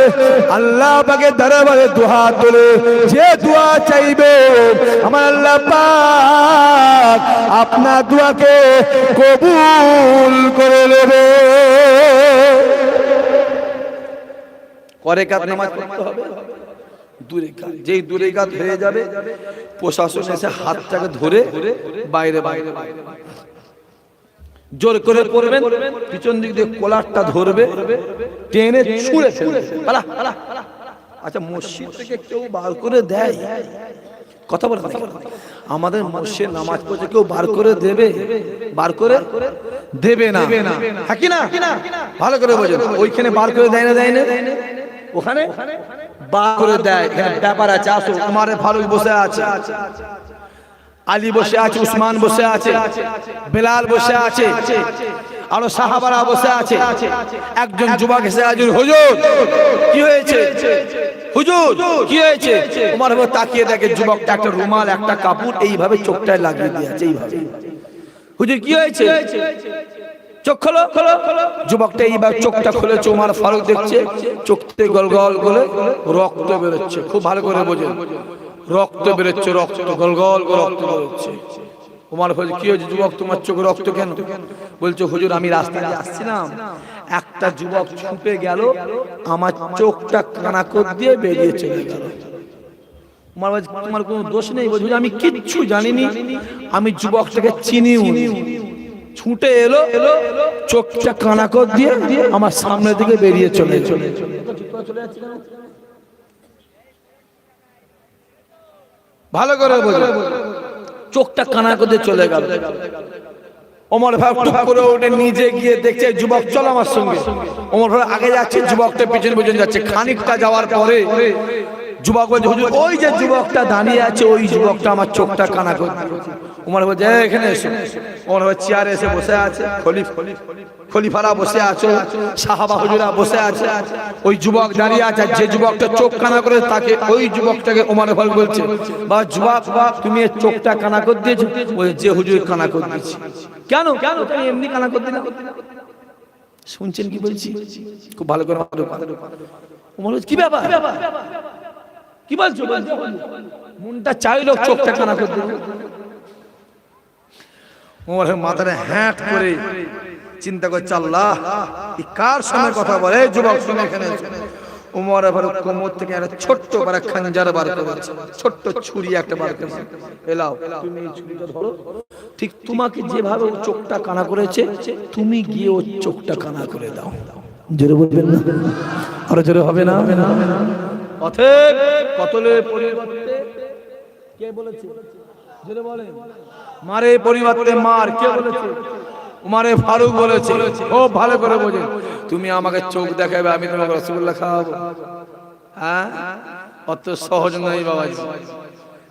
আল্লাহ পাকের দরবারে দোয়া তোলে। যে দোয়া চাইবে আমার আল্লাহ পাক আপনার দোয়াকে কবুল করে নেবে। কয় রাকাত নামাজ পড়তে হবে? 2 রাকাত। যেই 2 রাকাত হয়ে যাবে প্রশাসন এসে হাতটাকে ধরে বাইরে বাইরে জোর করে পড়বেন, পিছন দিক দিয়ে কলারটা ধরবে, টেনে ছুঁড়ে ফেলবে। আচ্ছা, মসজিদ থেকে কেউ বার করে দেয়? কথা বলে আমাদের মসজিদে নামাজ পড়তে কেউ বার করে দেবে? বার করে দেবে না, হ্যাঁ কি না? ভালো করে বোঝেন। ওইখানে বার করে দেয় না, দেয় না, ওখানে বার করে দেয়। এখানে ব্যাপার আছে। আসো, উমারে ফারুক বসে আছে, আলী বসে আছে, উসমান বসে আছে, বেলাল বসে আছে, আরো সাহাবারা বসে আছে। একজন যুবক এসে হাজির, হুজুর কি হয়েছে? হুজুর কি হয়েছে? উমর ভাই তাকিয়ে দেখে যুবকটা একটা রুমাল একটা কাপড় এইভাবে চোখটায় লাগিয়ে দিয়েছে এইভাবে। হুজুর কি হয়েছে? চোখ খোলো। যুবকটা এইবার চোখটা খুলেছে। উমর ফারুক দেখছে চোখ থেকে গল গল করে রক্ত বেরোচ্ছে। খুব ভালো করে বোঝেন, রক্ত বেরোচ্ছে, রক্ত গল গল করে রক্ত বেরোচ্ছে। উমর বলছে, কি হয়েছে যুবক, তোমার চোখে রক্ত কেন? বলছে, হুজুর আমি রাস্তায় যাচ্ছিলাম, একটা যুবক ছুটে গেল, আমার চোখটা কানাকর দিয়ে বেরিয়ে চলে গেল। উমর বলছে, তোমার কোনো দোষ নেই? বলছে, আমি কিচ্ছু জানিনি, আমি যুবকটাকে চিনিও নি। ছুটে এলো, চোখটা কানাকর দিয়ে আমার সামনের দিকে বেরিয়ে চলে চলে ভালো করে বলে চোখটা কানা করে চলে গেল। ওমর ভাই টুক করে ওঠে, নিজে গিয়ে দেখছে যুবক চল আমার সঙ্গে। ওমর ভাই আগে যাচ্ছে, যুবকটা পেছন পেছন যাচ্ছে। খানিকটা যাওয়ার পরে যুবক বলছে, হুজুর ওই যে যুবকটা দাঁড়িয়ে আছে, ওই যুবকটা আমার চোখটা কানা করে। ওমর বলছে, এখানে এসো। ওমর ভাই চেয়ারে এসে বসে আছে, খলিফারা বসে আছে, সাহাবা হুজুরা বসে আছে, ওই যুবক দাঁড়িয়ে আছে। যে যুবকটা চোখ কানা করে তাকে, ওই যুবকটাকে ওমর ভাই বলছে, বা যুবক তুমি এর চোখটা কানা করে দিয়েছো? বলছে, যে হুজুর কানা করে দিয়েছি। কেন? তুমি এমনি কানা করে দিলা? শুনছেন কি বলছি? খুব ভালো করে ওমর বলছে, কি ব্যাপার, কি বলছো? মনটা চাইলো চোখটা কানা করে দিল। ওমর মাথাটা হ্যাট করে চিন্তা করছে, আল্লাহ কার সঙ্গে কথা বলে? যুবক শুনে এখানে। ওমর ফারুক কোমর থেকে একটা ছোট্ট করে খঞ্জার বার করেছে, ছোট্ট ছুরি একটা বার করেছে। এলাও, তুমি এই ছুরিটা ধরো, ঠিক তোমাকে যেভাবে ও চোখটা কানা করেছে তুমি গিয়ে ওর চোখটা কানা করে দাও। জোরে বলবেন না? আরো জোরে হবে না? অতএব কতলের পরিবর্তে কে বলেছে? জোরে বলেন। মারে পরিবর্তে মার কে বলেছে? উমারে ফারুক বলেছে। ও ভালো করে বোঝেন, তুমি আমাকে চোখ দেখাবে, আমি তোমাকে রসগোল্লা খাওয়াবো? হ্যাঁ, অত সহজ নয় বাবাজি।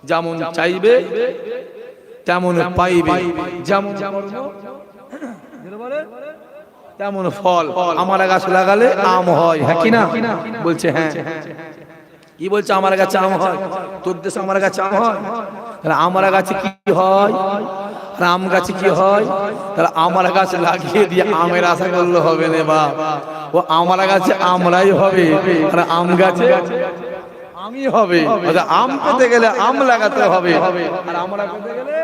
যেমন চাইবে তেমন পাইবে, যেমন তেমন ফল। আমার গাছ লাগালে আম হয়, হ্যাঁ কি না? বলছে হ্যাঁ। কি বলছে? আমার গাছে আম হয়। তোর দেশে আমার গাছে আম হয়? তাহলে আমার গাছে কি হয়? আম গাছে কি হয়? তাহলে আমার গাছ লাগিয়ে দিয়ে আমের আশা করলে হবে না বাপ। ও আমার গাছে আমরাই হবে, আর আম গাছে আমি হবে। আম পেতে গেলে আম লাগাতে হবে, আর আমরা পেতে গেলে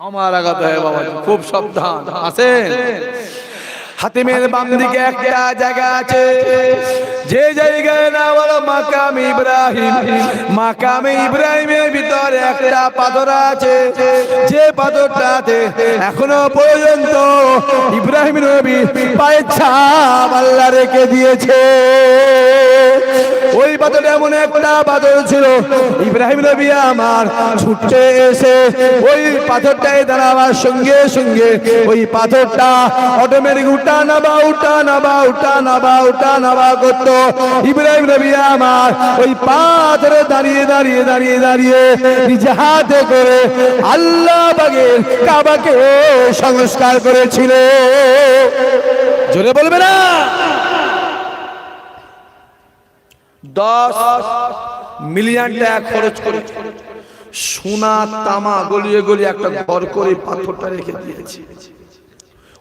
আমার লাগাতে হবে। বাবা খুব সাবধান। আসেন, হাতিমের বাম দিকে একটা জায়গা আছে, যে জায়গায় না বলো মাকাম ইব্রাহিম। মাকাম ইব্রাহিমের ভিতরে একটা পাথর আছে, যে পাথরটাতে এখনো পর্যন্ত ইব্রাহিম নবী পায়ের ছাপ আল্লাহ রেখে দিয়েছে। ওই পাথর এমন একটা পাথর ছিল, ইব্রাহিম নবী আমার ছুটে এসে ওই পাথরটায় দাঁড়াবার সঙ্গে সঙ্গে ওই পাথরটা অটোমেটিক উঠা নাবা করতো। ইব্রাহিম নবী আমার ওই পাথরে দাঁড়িয়ে দাঁড়িয়ে দাঁড়িয়ে দাঁড়িয়ে নিজে হাতে করে আল্লাহ পাকের কাবাকে সংস্কার করেছিল। জোরে বলবে না? 10 মিলিয়ন টাকা খরচ করে সোনা তামা গলিয়ে গলিয়ে একটা ঘর করে পাথরটা রেখে দিয়েছে।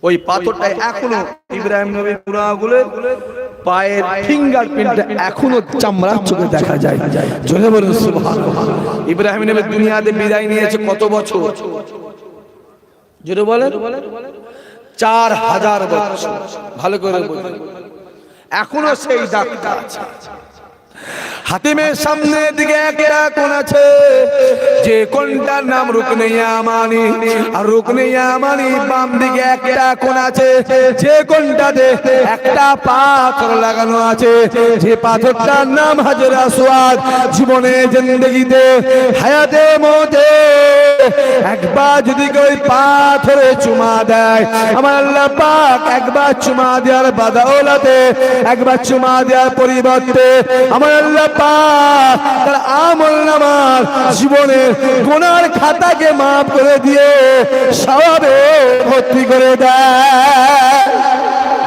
ওই পাথরটা এখনো ইব্রাহিম নবীর গুনাহগুলোর পায়ের ফিঙ্গারপ্রিন্ট এখনো চামড়ার চোখে দেখা যায়। জোরে বলুন সুবহানাল্লাহ। ইব্রাহিম নবী দুনিয়াতে বিদায় নিয়েছে কত বছর? জোরে বলেন। 4000 বছর। ভালো করে বলুন, এখনো সেই দাগটা আছে। হাতিমের সামনে দিকে একটা কোণ আছে, যে কোণটার নাম রুকনে ইয়ামানি। আর রুকনে ইয়ামানি বাম দিকে একটা কোণ আছে, যে কোণটাতে একটা পাথর লাগানো আছে, যে পাথরটার নাম হাজর আসওয়াদ। জীবনে জিন্দেগিতে হায়াতে মওতে একবার যদি ওই পাথরে চুমা দেয়, আমার আল্লাহ পাক একবার চুমা দেওয়ার বাদাওলাতে, একবার চুমা দেওয়ার পরিবর্তে আমার আল্লাহ পাক তার আমলনামার জীবনের গুনার খাতাকে মাফ করে দিয়ে সওয়াবে ভর্তি করে দেয়।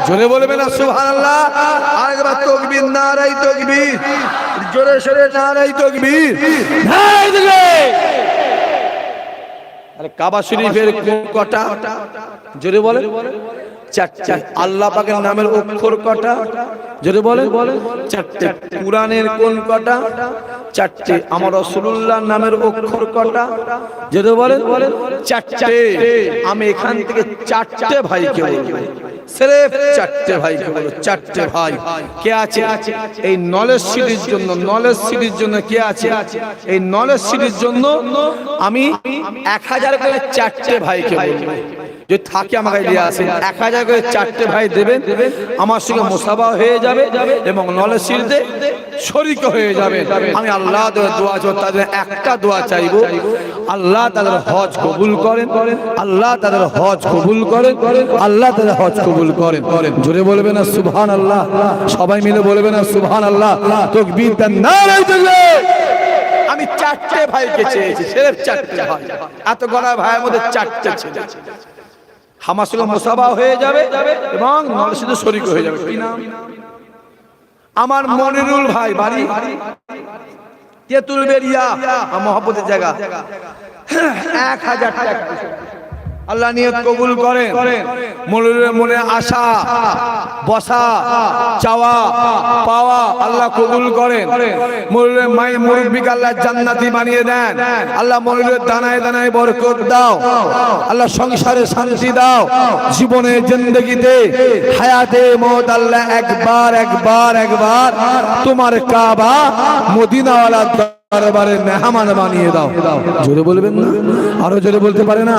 জোরে বলবেন না সুবহানাল্লাহ। আরেকবার তাকবীর, নারায়ে তাকবীর, জোরে সোরে নারায়ে তাকবীর, নারায়ে তাকবীর। আরে কাবা শরীফের কোন কটা? জোরে বলে। 4টে। আল্লাহ পাকের নামের অক্ষর কটা? জোরে বলে। 4টে। কুরআনের কোন কটা? 4টে। আমার রাসূলুল্লাহর নামের অক্ষর কটা? জোরে বলে। 4টে। আমি এখান থেকে 4টে ভাইকে বলবো, সির্ফ 4টে ভাইকে বলবো। 4টে ভাই কে আছে এই নলেজ সিটির জন্য? নলেজ সিটির জন্য কে আছে এই নলেজ সিটির জন্য? আমি 1000 করে 4টে ভাইকে বলবো। যে থাকে আমাকে দিয়ে আসেন, 1000 করে 4টে ভাই দেবেন, আমার সঙ্গে মুসাফা হয়ে যাবে এবং নলেজ সিটিতে শরীক হয়ে যাবে। আমি আল্লাহ দোয়া চাই, তাদের একটা দোয়া চাইবো, আল্লাহ তাদের হজ কবুল করেন, আল্লাহ তাদের হজ কবুল করেন, আল্লাহ তাদের হজ কবুল করেন। জোরে বলবে না সুবহানাল্লাহ? সবাই মিলে বলবে না সুবহানাল্লাহ? তাকবীর দেন, নারায়ে তাকবীর। আমি 4টে ভাইকে চেয়েছি, সির্ফ 4টে ভাই। এত গড়া ভাইয়ের মধ্যে 4টে ছেলে আমার সঙ্গে মুসাফা হয়ে যাবে এবং নলেজ সিটিতে শরীক হয়ে যাবে। কি নাম? আমার মনিরুল ভাই, বাড়ি তেঁতুলবেড়িয়া, মহব্বতের জায়গা। 1000 টাকা আল্লাহ নিয়ত কবুল করেন। মনিরুলের মনে আশা, বসা, চাওয়া, পাওয়া আল্লাহ কবুল করেন। মনিরুলের মায়ের মুরব্বিকে আল্লাহ জান্নাতি বানিয়ে দেন। আল্লাহ মনিরুলের দানায় দানায় বরকত দাও, আল্লাহ সংসারে শান্তি দাও, জীবনে জিন্দেগিতে হায়াতে মওত আল্লাহ একবার একবার একবার তোমার কাবা মদিনাওয়ালা দরবারে মেহমান বানিয়ে দাও। জোরে বলবেন না? আরো জোরে বলতে পারে না?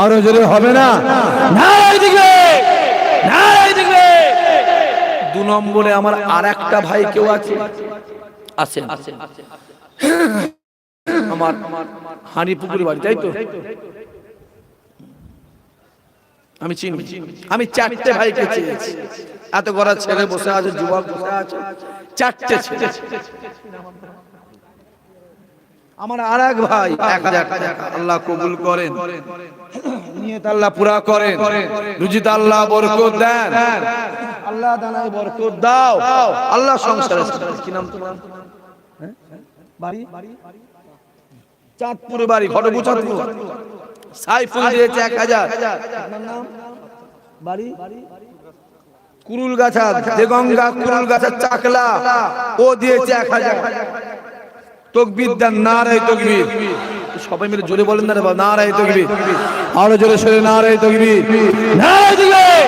আরো জোরে হবে না? নারায়ে তাকবীর, নারায়ে তাকবীর। 2 নম্বরে আমার আরেকটা ভাই কেউ আছে, আছেন আমার হানিপুকুর বাড়ি, তাই তো? আমি চিনি। আমি 4টে ভাইকে চেয়েছি। এত গড়া ছেলে বসে আছে, যুবক বসে আছে, 4টে ছেলে। আমার আরেক ভাই 1000 টাকা আল্লাহ কবুল করেন, নিয়ত আল্লাহ পুরা করেন, রুজিতে আল্লাহ বরকত দেন, আল্লাহ দানায় বরকত দাও, আল্লাহ সংসারে। কি নাম তোমার? বাড়ি চাঁদপুর, বাড়ি ঘটবু চাঁদপুর। সাইফুল দিয়েছে 1000। আপনার নাম? বাড়ি কুরুল গাছা, দেগঙ্গা কুরুল গাছা চাকলা, ও দিয়েছে 1000। তাকবীর দেন, নারায়ে তাকবীর। সবাই মিলে জোরে বলেন না রে বাবা, নারায়ে তাকবীর। আরো জোরে সরে নারায়ে তাকবীর, নারায়ে তাকবীর।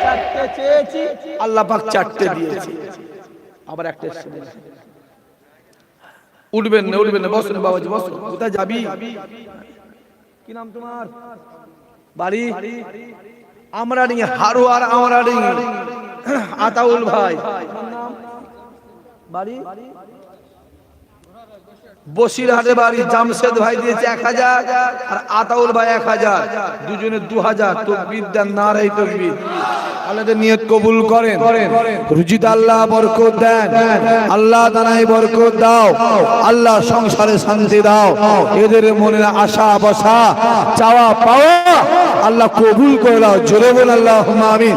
4টে চেয়েছি, আল্লাহ পাক 4টে দিয়েছে। আবার একটা উঠবেন না, উঠবেন না, বসুন বাবাজি বসুন। কোথায় যাবি? কি নাম তোমার? বাড়ি আমরাডি, হারোয়ার আমরাডি। আতাউল ভাই, বাড়ি বসিরহাটে বাড়ি। জামশেদ ভাই দিয়েছে 1000 আর আতাউল ভাই 1000, দুজনে 2000। তাকবীর দেন, নারায়ে তাকবীর। আল্লাহর নিয়ত কবুল করেন, রুজিতে আল্লাহ বরকত দেন, আল্লাহ দানায় বরকত দাও, আল্লাহ সংসারে শান্তি দাও, এদের মনের আশা বসা চাওয়া পাওয়া আল্লাহ কবুল করে দাও। জোরে বল আল্লাহুম্মা আমিন,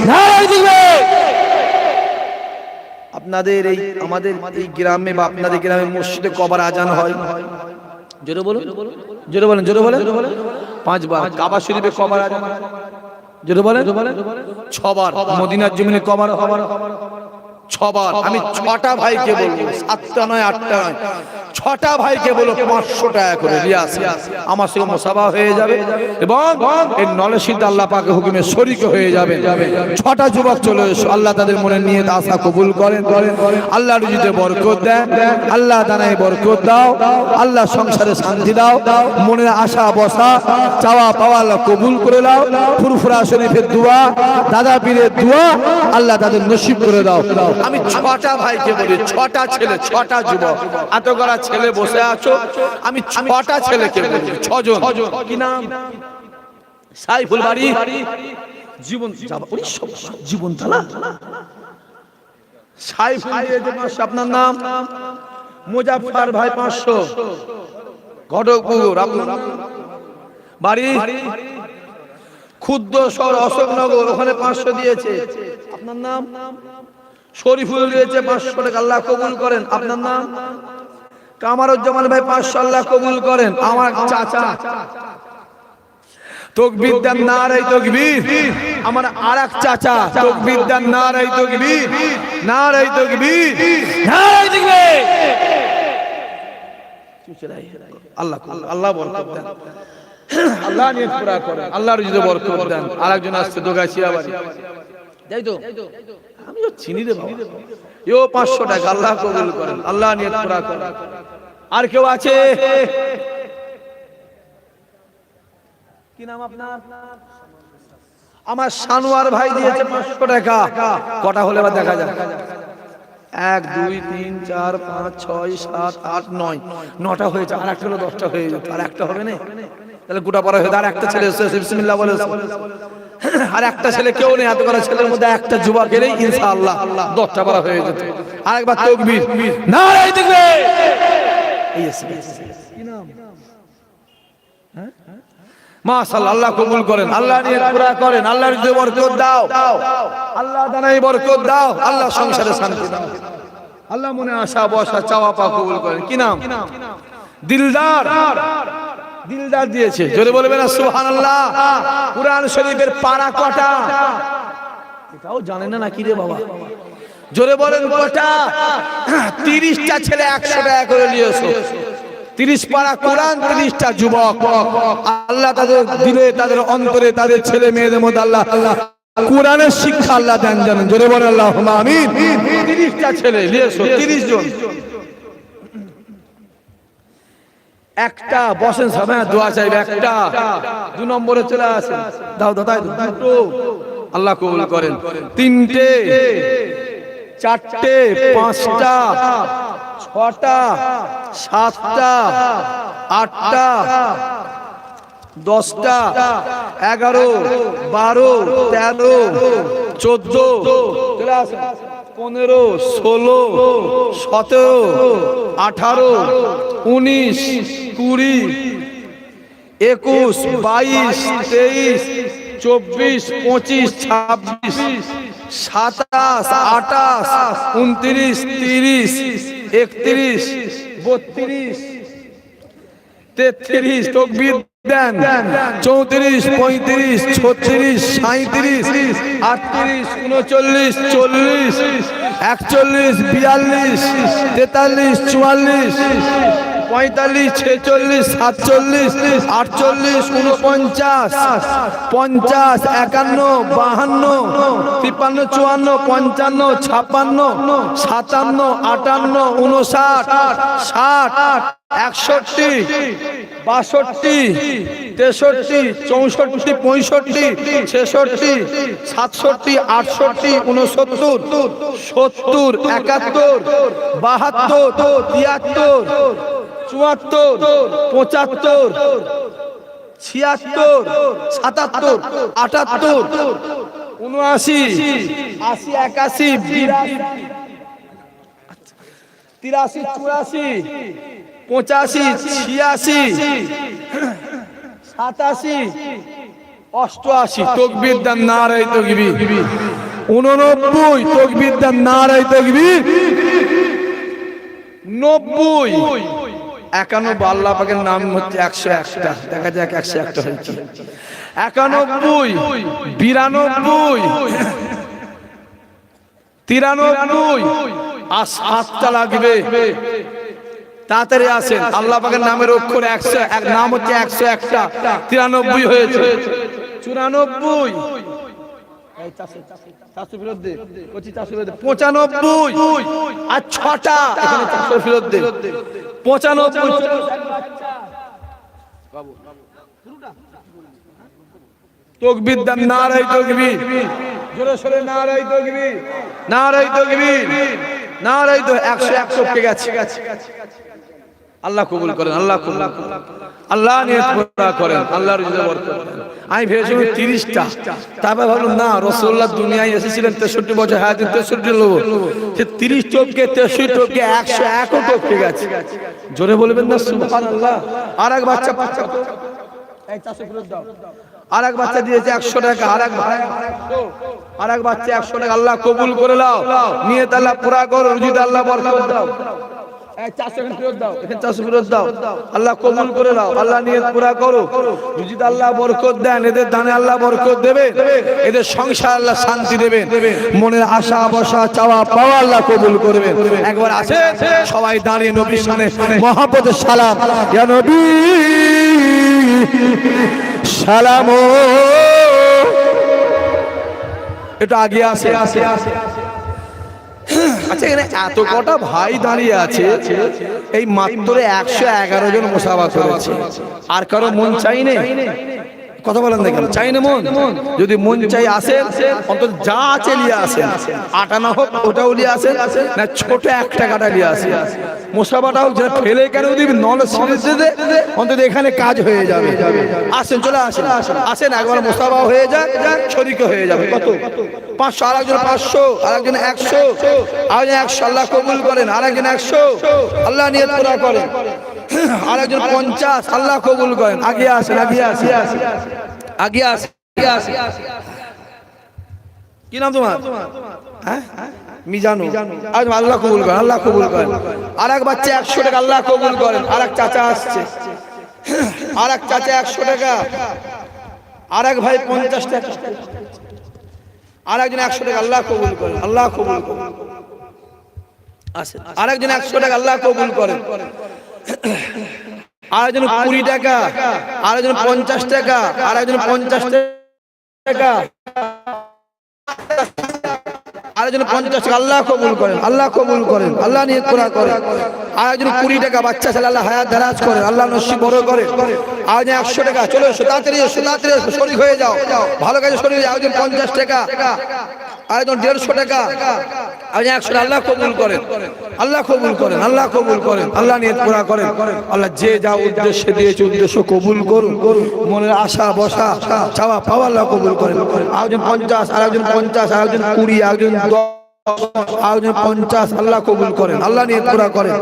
নারায়ে তাকবীর। আপনাদের এই আমাদের এই গ্রামে বা আপনাদের গ্রামে মসজিদে কবার আজান হয়? জোরে বলুন, জোরে বলেন, জোরে বলেন। 5 বার। কাবা শরীফে কবার আছে? জোরে বলেন। 6 বার। মদিনার জমিনে কবার? 6 বার। আমি 6টা ভাইকে বলবো, 7টা নয়, 8টা নয়, 6টা ভাইকে বলো 500 টাকা করে রিয়াজ আমার সঙ্গে মুসাফা হয়ে যাবে এবং এই নলেশিদ আল্লাহ পাকে হুকুমে শরীক হয়ে যাবে। 6টা যুবক চলে এসো, আল্লাহ তাদের মনে নিয়ে আশা কবুল করেন, আল্লাহ রুজিতে বরকত দেন, আল্লাহ দানায় বরকত দাও, আল্লাহ সংসারে শান্তি দাও, মনের আশা বসা চাওয়া পাওয়া আল্লাহ কবুল করে দাও। ফুরফুরা শরীফের দোয়া, দাদা পীরের দোয়া আল্লাহ তাদের নসিব করে দাও। আমি 6টা ভাইকে বলি, 6টা ছেলে, 6টা যুবক, এত করা ছেলে বসে আছো, আমি 6টা ছেলেকে বলি, 6 জন। কি নাম? সাইফুল বাড়ি, জীবন জীবন তালা, সাইফুল দিয়েছে 500, আপনার নাম? মুজাফফর ভাই 500, ঘটকপুর, আপনার বাড়ি? ক্ষুদ্র শহর অশোকনগর, ওখানে 500 দিয়েছে, আপনার নাম? শরীফুল দিয়েছে 500 টাকা, আল্লাহ কবুল করেন, আপনার নাম? কামারুজ্জামান ভাই 500, আল্লাহ কবুল করেন, আমার চাচা। তাকবীর দেন, নারায়ে তাকবীর। আমার আরেক চাচা, তাকবীর দেন, নারায়ে তাকবীর, নারায়ে তাকবীর, নারায়ে তাকবীর। আল্লাহ আল্লাহ বরকত দেন, আল্লাহ নিয়ত পুরা করেন, আল্লাহর রজিতে বরকত দেন। আরেকজন আসছে দোগাছিয়া বাড়ি, যাই তো আমিও চিনি রে বাবা, এও 500 টাকা, আল্লাহ কবুল করেন, আল্লাহ নিয়ত পুরা করেন। আর কেউ আছে? কি নাম আপনার? আমার সানোয়ার ভাই দিয়েছে 500 টাকা। কটা হলে বা দেখা যায়? 1 2 3 4 5 6 7 8 9, 9টা হয়েছে, আর একটা হলো 10টা হয়ে যেত, আর একটা হবে না, তাহলে গোটা পড়া হয়ে। আর একটা ছেলে এসেছে, বিসমিল্লাহ বলে, আর একটা ছেলে কেউ নেই, এত করে ছেলের মধ্যে একটা যুবক এলেই ইনশাআল্লাহ 10টা পড়া হয়ে যেত। আরেকবার তাকবীর, নারায়ে তাকবীর। এই আছে, কি নাম? মাশাআল্লাহ, আল্লাহ কবুল করেন, আল্লাহ নিয়ত পুরা করেন, আল্লাহর রজিতে বরকত দাও, আল্লাহ দানায় বরকত দাও, আল্লাহ সংসারে শান্তি দাও, আল্লাহ মনে আশা বসা চাওয়া পাওয়া কবুল করেন। কি নাম? দিলদার, দিলদার দিয়েছে, জোরে বলবেন না সুবহানাল্লাহ। কুরআন শরীফের পারা কটা? এটাও জানেন না নাকি রে বাবা? জোরে বলেন কটা? 30টা ছেলে 100 টাকা করে নিয়েছো, 30 পারা কোরআন, 30টা যুবক। আল্লাহ তাদের দিলে, তাদের অন্তরে, তাদের ছেলে মেয়েদের মধ্যে আল্লাহ কোরআনের শিক্ষা আল্লাহ দেন, জানেন, জোরে বলেন আল্লাহুম্মা আমিন। 30টা ছেলে নিয়েছো, 30 জন। একটা বসেন, সবাই দোয়া চাইবে, একটা 2 নম্বরে চলে আসেন, দাও দাদা, দুটো, আল্লাহ কবুল করেন। 3টে, 4টে, 5টা, 6টা, 7টা, 8টা, 10টা, 11, 12, 13, 14, চলে আসেন, 15, 16, 17, 18, 19, 20, 21, 22, 23, 24, 25, 26, 27, 28, 29, 30, 31, 32, 33, তাকবীর দেন, 34, 35, 36, 37, 38, 39, 40, 41, 42, 43, 44, 45, 46, 47, 48, 49, 50, 51, 52, 53, 54, 55, 56, 57, 58, 59, 60, 61, 62, 63, 64, 65, 66, 67, 68, 69, 70, 71, 72, 73, 74, 75, 76, 77, 88, 80, 81, 83, 84, 85, 86, 87, 88, তাকবীর দেন, নারায়ে তাকবীর। 89, তাকবীর দেন, নারায়ে তাকবীর। 90, 91 আল্লাহ পাকের নাম হচ্ছে 101টা, দেখা যাক 101টা হয়েছে। 91, 92, 93, আর 7টা লাগবে। তাড়াতাড়ি আসেন। আল্লাহ পাকের নামের অক্ষর 101, নাম হচ্ছে 101টা, 93 হয়েছে, 94, 95 আর 6টা, এখানে 400 ফেরত দে, 95। তকবীর দাম, নারায়ে তকবীর, জোরে সোরে নারায়ে তকবীর, নারায়ে তকবীর, নারায়ে তো 101 টপকে গেছে। আল্লাহ কবুল করেন, আল্লাহ কবুল করেন, আল্লাহ নিয়ত পুরা করেন, আল্লাহর রিজা বরকত। আমি ভেবেছিলাম 30টা, তারপর ভাবলাম না, রাসূলুল্লাহ দুনিয়ায় এসেছিলেন 63 বছর, হায়াতে 63 লোক, সে 30 টপকে 63 টপকে 101 টপকে গেছে। জোরে বলবেন না সুবহানাল্লাহ। আর এক বাচ্চা, এই 400 ফেরত দাও। আর এক বাচ্চা দিয়েছে 100 টাকা, আর এক বাচ্চা 100 টাকা। আল্লাহ কবুল করে নাও, নিয়ত আল্লাহ পুরা করো, রুজিতে আল্লাহ বরকত দাও। 400 ফেরত দাও, এখানে 400 ফেরত দাও। আল্লাহ কবুল করে নাও, আল্লাহ নিয়ত পুরা করো, রুজিতে আল্লাহ বরকত দেন, এদের দানে আল্লাহ বরকত দেবে, এদের সংসার আল্লাহ শান্তি দেবে, মনের আশা বসা চাওয়া পাওয়া আল্লাহ কবুল করবে। একবার আসে সবাই দাঁড়িয়ে নবীর সামনে মহব্বতের সালাম, ইয়া নবী সালাম। এটা আগে আসে। আচ্ছা, এখানে এত কটা ভাই দাঁড়িয়ে আছে, এই মাত্র 111 জন মুসাফা করেছে, আর কারো মন চাই নেই? কথা বলেন দেখেন, চাই না মন? যদি মন চাই আসেন, অন্তত যা আছে নিয়ে আসেন, আটা না হোক ওটাও নিয়ে আসেন, না ছোট 1 টাকাটা নিয়ে আসেন, মুসাফাটা হোক, যেটা ফেলে কেন দিবি, নলে সিরিজে অন্তত এখানে কাজ হয়ে যাবে। আসেন, চলে আসেন, আসেন, একবার মুসাফা হয়ে যায়, শরীক হয়ে যাবে। কত? 500, আর একজন 500, আর একজন 100, আর 100 আল্লাহ কবুল করেন, আর একজন 100 আল্লাহ নিয়ত পুরা করেন, আর একজন 50 আল্লাহ কবুল করেন। আগে আসেন, আগে আসেন, আগে আসেন, আগে আসেন। কি নাম তোমার? হ্যাঁ, মিজানু। আজ আল্লাহ কবুল করেন, আল্লাহ কবুল করেন। আর এক বাচ্চা 100 টাকা আল্লাহ কবুল করেন। আর এক চাচা আসছে, আর এক চাচা 100 টাকা, আর এক ভাই 50 টাকা, আর একজন 100 টাকা আল্লাহ কবুল করেন, আল্লাহ কবুল করেন। আসেন, আর একজন 100 টাকা আল্লাহ কবুল করেন। আর একজন 20 টাকা, আর একজন 50 টাকা, আর একজন 50 টাকা, আর একজন 50 টাকা আল্লাহ কবুল করেন, আল্লাহ কবুল করেন, আল্লাহ নিয়ত পুরা করেন। আর একজন 20 টাকা, বাচ্চা ছেলে আল্লাহ হায়াত দারাজ করেন, আল্লাহ নসিব বড় করেন। আর একজন 100 টাকা, চলো এসো, তাড়াতাড়ি এসো, তাড়াতাড়ি এসো, শরীক হয়ে যাও, ভালো কাজে শরীক হয়ে যাও। একজন 50 টাকা, আর একজন 150 টাকা, আর 100 আল্লাহ কবুল করেন, আল্লাহ কবুল করেন, আল্লাহ কবুল করেন, আল্লাহ নিয়ত পুরা করেন। আল্লাহ যে যা উদ্দেশ্যে দিয়েছে উদ্দেশ্য কবুল করুন, মনের আশা বসা চাওয়া পাওয়া আল্লাহ কবুল করেন। আর একজন 50, আর একজন 50, আর একজন 20, আর একজন 10, আর একজন 50 আল্লাহ কবুল করেন, আল্লাহ নিয়ত পুরা করেন।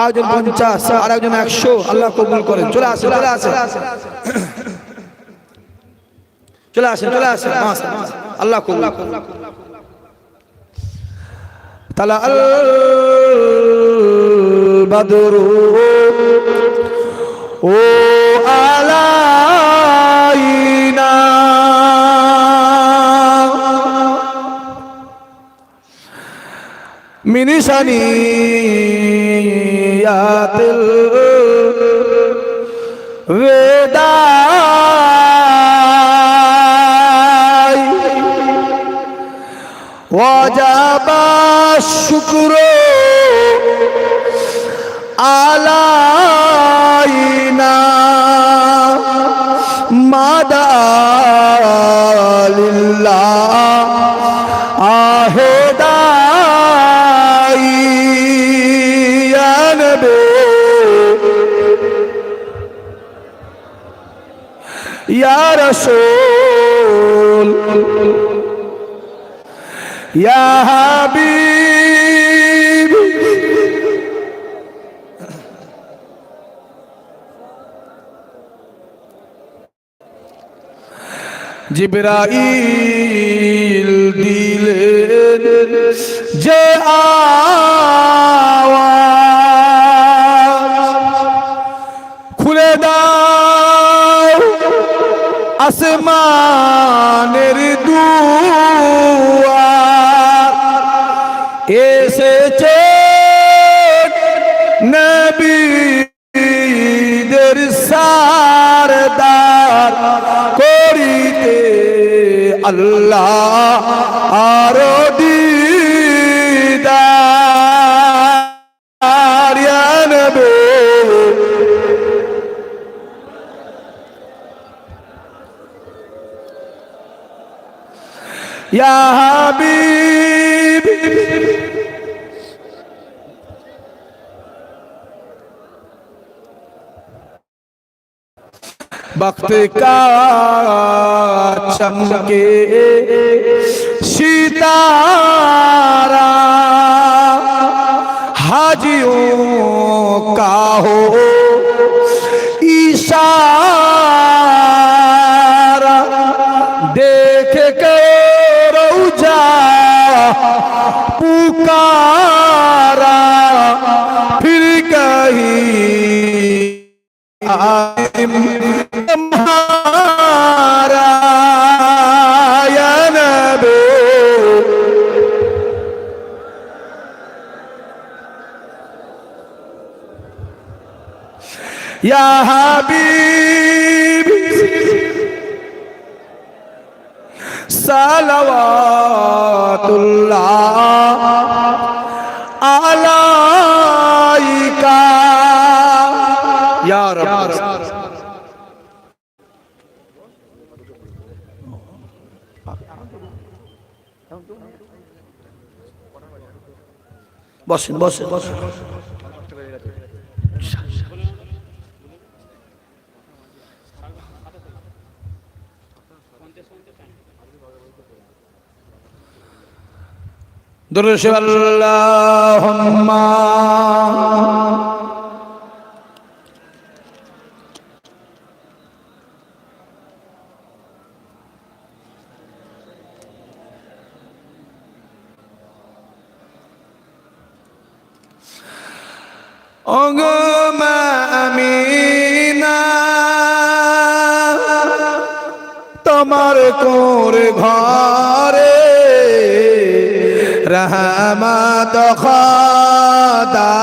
আর একজন 50, আর একজন 100 আল্লাহ কবুল করেন। চলে আসেন, চলে আসেন, চলে আসেন, চলে আসেন, আল্লাহ কবুল করেন। তালা আল বাদরু ও আলাইনা মিনি সানিয়াতিল বেদা ওয়াজাবা শুকরু আলাইনা মাদালিল্লাহ আহেদাই ইয়া নবী ইয়া রাসূল ইয়া হাবিব। জিবরাইল দিলেন যে আওয়াজ এসেছে নবীদের সারদার করিতে আল্লাহ আরো দিদার ইয়া নবী ইয়া হাবিব वक्त का चमके सितारा हाजियों का हो इशारा देख के रौजा पुकारा फिर कहीं हमारा या नबी या हबीब सलवातुल्लाह अलैका या रब বসেন বসেন বসেন দরুদ শরীফ আল্লাহুম্মা আমিনা তোমার কোর ঘরে রহমত খোদা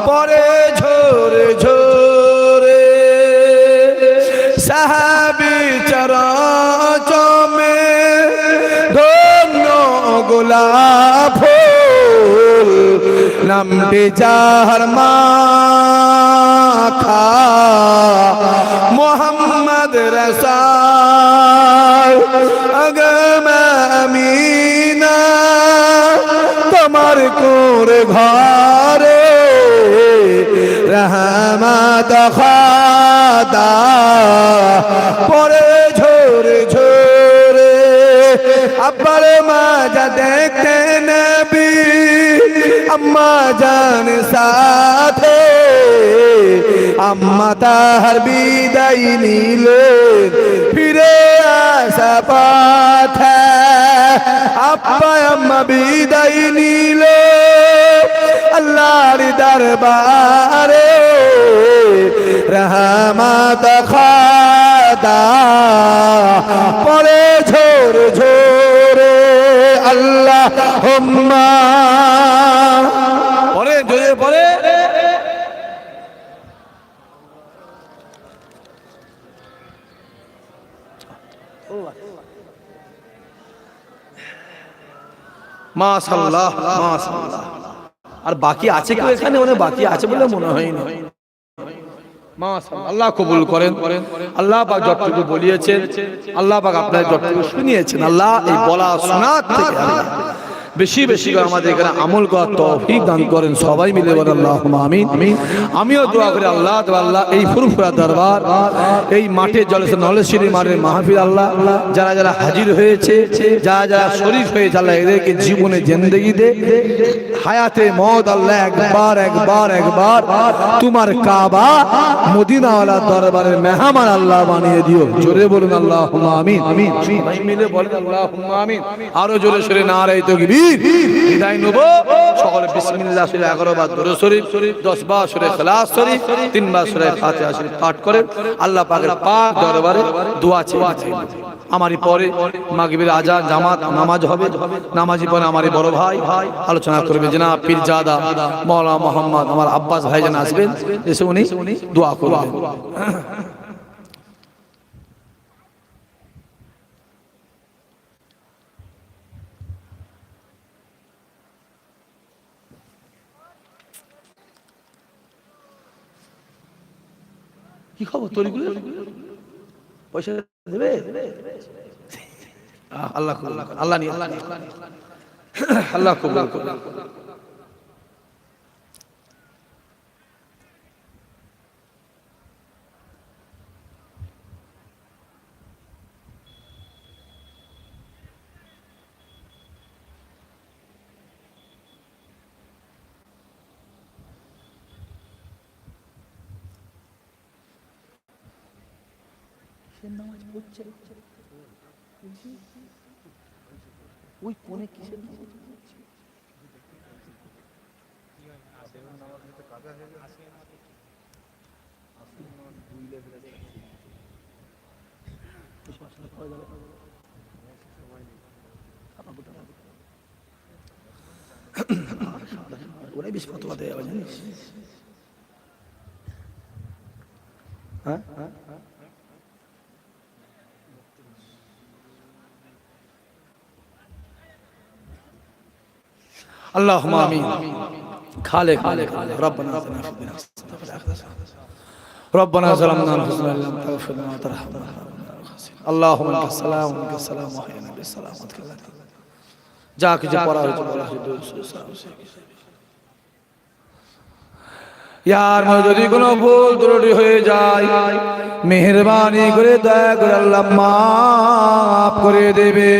পরে ঝরে ঝরে সাহাবী চরচমে ধন্য গোলাপ ফুল নামটি যার মাথা মোহাম্মদ রাসূল আমিনা তোমার কোর ঘরে রহমত খোদা পরে ঝরে ঝরে আব্বার মাজা দেখতে নবী अम्मा जान साथे अम्मा तार बिदाई नीले फिरे आशा पाथे अब्बा अम्मा बिदाई नीले अल्लाहर दरबारे रहमत खुदा पड़े झोर झोरे अल्लाहुम्मा পরে জোরে পরে মাশাআল্লাহ মাশাআল্লাহ আর বাকি আছে কি এখানে মানে বাকি আছে বলে মনে হয় না মাশাআল্লাহ আল্লাহ কবুল করেন আল্লাহ পাক যতটুকু বলিয়েছেন আল্লাহ পাক আপনার যতটুকু শুনিয়েছেন আল্লাহ এই বলা শোনা থেকে আল্লাহ বেশি বেশি করে আমাদের এখানে আমল করার তৌফিক দান করেন সবাই মিলে বলেন আল্লাহুম্মা আমিন আমিও দোয়া করি আল্লাহ আল্লাহ এই ফুরফুরা দরবার এই মাঠে জলসা নলেশ্বরী মাঠের মাহফিল আল্লাহ যারা যারা হাজির হয়েছে যারা যারা শরীফ হয়েছে আল্লাহ এদেরকে জীবনে জিন্দেগি দে হায়াতে মওত আল্লাহ একবার একবার একবার তোমার কাবা মদিনাওয়ালা দরবারের মেহমান আল্লাহ বানিয়ে দিও জোরে বলুন আল্লাহুম্মা আমিন আমিন সবাই মিলে বলেন আল্লাহুম্মা আমিন আরো জোরে সরে নারায়ে তাকবীর বিদায় নেব সকলে বিসমিল্লাহ সূরা 11 বার দরুদ শরীফ 10 বার সূরা ইখলাস শরীফ 3 বার সূরা ফাতিহা শরীফ পাঠ করে আল্লাহ পাকের পাক দরবারে দোয়া চেয়ে আমারই পরে মাগরিবের আজান জামাত নামাজ হবে, নামাজি পরে আমারই বড় ভাই আলোচনা করবে জনাব পীরজাদা মাওলানা মোহাম্মদ আমার আব্বাস ভাইজান আসবেন, এসে উনি দোয়া করবেন। কি খবর তরিগুলো পয়সা দেবে? আল্লাহ আল্লাহ নিয়ে আল্লাহ কবুল করুন। নামাজ পড়ছে ওই কোণে কিসের নামাজ পড়ছে? ওরাই বেশি ফতোয়া দেয় জানিস। হ্যাঁ اللهم آمين خالق ربنا آتنا في الدنيا حسنة وفي الآخرة حسنة ربنا ظلمنا أنفسنا إن لم تغفر لنا وترحمنا اللهم لك السلام ومنك السلام وحينا بالسلام وتكلنا যা কিছু পড়া হয়েছে বলা ইয়ার যদি কোনো ভুল ত্রুটি হয়ে যায় মেহেরবানি করে দয়া করে আল্লাহ মাফ করে দেবে।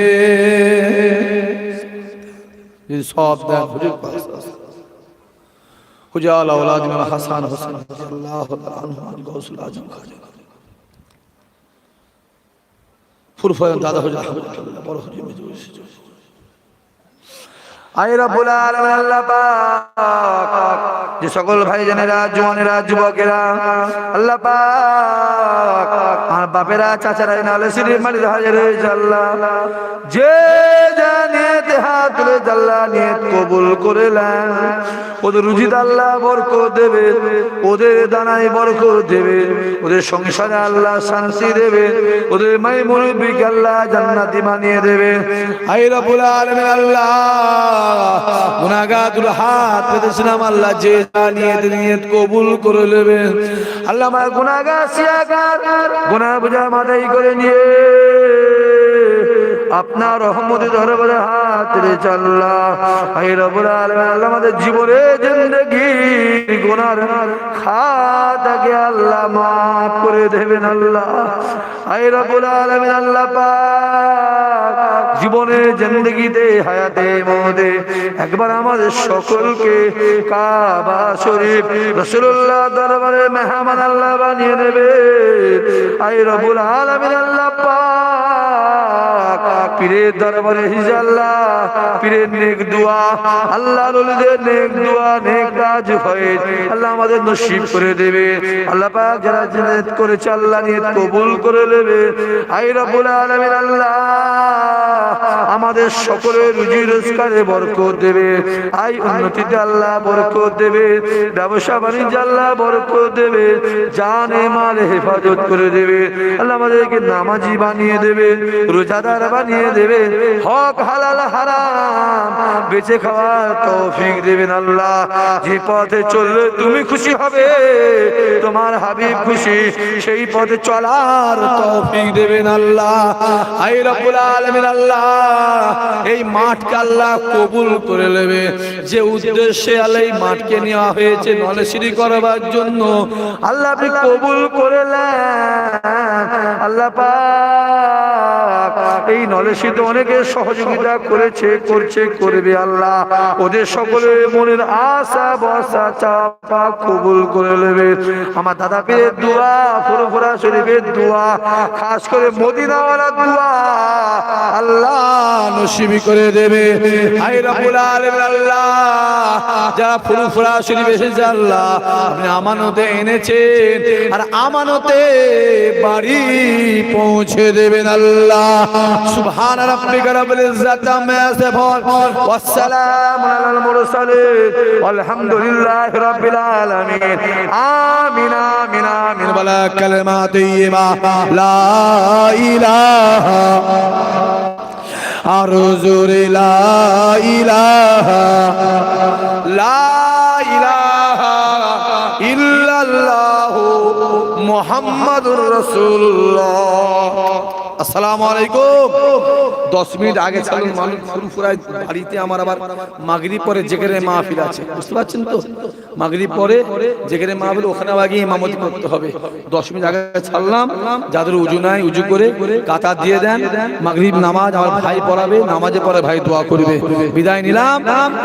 সব দেন হুজুর পাস হুজাল আওলাদ ইমাম হাসান হোসেন রাদিয়াল্লাহু তাআলা আনহু গাউসুল আজম খাজা ফুরফান দাদা হুজুর আলহামদুলিল্লাহ বড় হুজুর মেজুর আয় রব্বুল আলামিন আল্লাহ পাক যে সকল ভাইজানেরা জওয়ানেরা যুবকেরা আল্লাহ পাক আর বাপেরা চাচারা নালে সিঁড়ি মালির হাজির হয়েছে আল্লাহ যে নিয়তে হাত তুলে আল্লাহ নিয়ত কবুল করলেন ওদের রুজিতে আল্লাহ বরকত দেবে, ওদের দানায় বরকত দেবে, ওদের সংসারে আল্লাহ শান্তি দেবে, ওদের মাই মুরব্বিকে আল্লাহ জান্নাতি বানিয়ে দেবে। আয় রব্বুল আলামিন আল্লাহ গুনাহগারদের হাত পেতেছিলাম আল্লাহ যে নিয়ত কবুল করে নেবে আল্লাহ আমার গুনাহগার সিয়াগার গুনাহ বোঝা মাথায় করে নিয়ে আপনার রহমতের দরবারে হাত রেখে আল্লাহ আয় রব্বুল আলামিন আল্লাহ আমাদের জীবনে জিন্দেগি গুনার খাতাকে আল্লাহ মাফ করে দেবেন আল্লাহ। আয় রব্বুল আলামিন আল্লাহ পাক জীবনে জিন্দেগিতে হায়াতে মওতে একবার আমাদের সকলকে কাবা শরীফ রাসূলুল্লাহ দরবারে মেহমান আল্লাহ বানিয়ে নেবে। আয় রব্বুল আলামিন আল্লাহ পাক পীরের দরবারে হিজাল্লাহ পীরের নেক দোয়া আল্লাহর ওলিদের নেক দোয়া নেক কাজ হয় আল্লাহ আমাদের নসিব করে দেবে আল্লাহ পাক যারা নিয়ত করেছে আল্লাহ নিয়ত কবুল করে নেবে। আয় রব্বুল আলামিন আল্লাহ আমাদের সকলের রুজি রোজগারে বরকত দেবে, আয় উন্নতিতে আল্লাহ বরকত দেবে, ব্যবসা বাণিজ্য আল্লাহ বরকত দেবে, জানে মালে হেফাজত করে দেবে আল্লাহ আমাদেরকে নামাজি বানিয়ে দেবে, রোজাদার বানিয়ে দেবে, হক হালাল হারাম বেঁচে খাওয়ার তৌফিক দেবেন আল্লাহ। যে পথে চললে তুমি খুশি হবে, তোমার হাবিব খুশি, সেই পথে চলার তৌফিক দেবেন আল্লাহ। আয় রব্বুল আলামিন আল্লাহ এই মাঠকে আল্লাহ কবুল করে নেবে, যে উদ্দেশ্যে আল্লাহ এই মাঠকে নেওয়া হয়েছে নলেশিরি করবার জন্য আল্লাহ আপনি কবুল করে নেন আল্লাহ পাক। এই নলেশিতে অনেকে সহযোগিতা করেছে করছে করবে আল্লাহ ওদের সকলের মনের আশা বসা চাপা কবুল করে নেবে। আমার দাদা পীরের দোয়া, ফুরফুরা শরীফের দোয়া, খাস করে মদিনাওয়ালার দোয়া আল্লাহ নসিব করে দেবে। আই রব্বুল আলামিন আল্লাহ যারা ফুরফুরা শরীফ এসেছে আল্লাহ আপনি আমানতে এনেছেন আর আমানতে বাড়ি পৌঁছে দেবেন আল্লাহ। সুবহান রাব্বিকা রাব্বিল ইজ্জাতি আম্মা ইয়াসিফুন ওয়াস সালামু আলাল মুরসালিন আলহামদুলিল্লাহি রাব্বিল আলামিন। আমিন আমিন আমিন। ওয়ালা কালিমা তাইয়্যিবা লা ইলাহা আর জোরে লা ইলাহা লা ইলাহা ইল্লাল্লাহু মুহাম্মাদুর রাসূলুল্লাহ। আসসালামু আলাইকুম। 10 মিনিট আগে চালুন মানুষ ফুরফুরায় বাড়িতে আমার আবার মাগরিব পরে জেকেরে মাহফিল আছে, বুঝতে পারছেন তো? মাগরিব পরে জেকেরে মাহফিল, ওখানে আগে ইমামতি করতে হবে। 10 মিনিট আগে ছাড়লাম, যাদের উজু নাই উজু করে কাতার দিয়ে দেন। মাগরিব নামাজ আমার ভাই পড়াবে, নামাজে পরে ভাই দোয়া করবে। বিদায় নিলাম।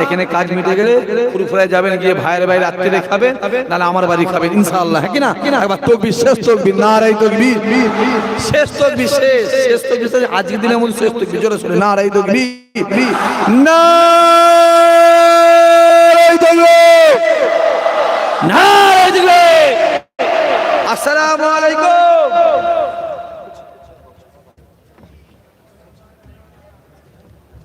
এখানে কাজ মিটে গেলে ফুরফুরায় যাবেন, গিয়ে ভাইয়ের ভাই রাত্রে খাবেন, নাহলে আমার বাড়ি খাবেন ইনশাআল্লাহ, হ্যাঁ কি না? একবার তাকবীর, শেষ তাকবীর, নারায়ে তাকবীর, শেষ তাকবীর, শেষ তাকবীর, আজকের দিনের মধ্যে শেষ তাকবীর, জোরে শুনে নারায়ে তাকবীর, নারায়ে তাকবীর, নারায়ে তাকবীর। আসসালামু আলাইকুম।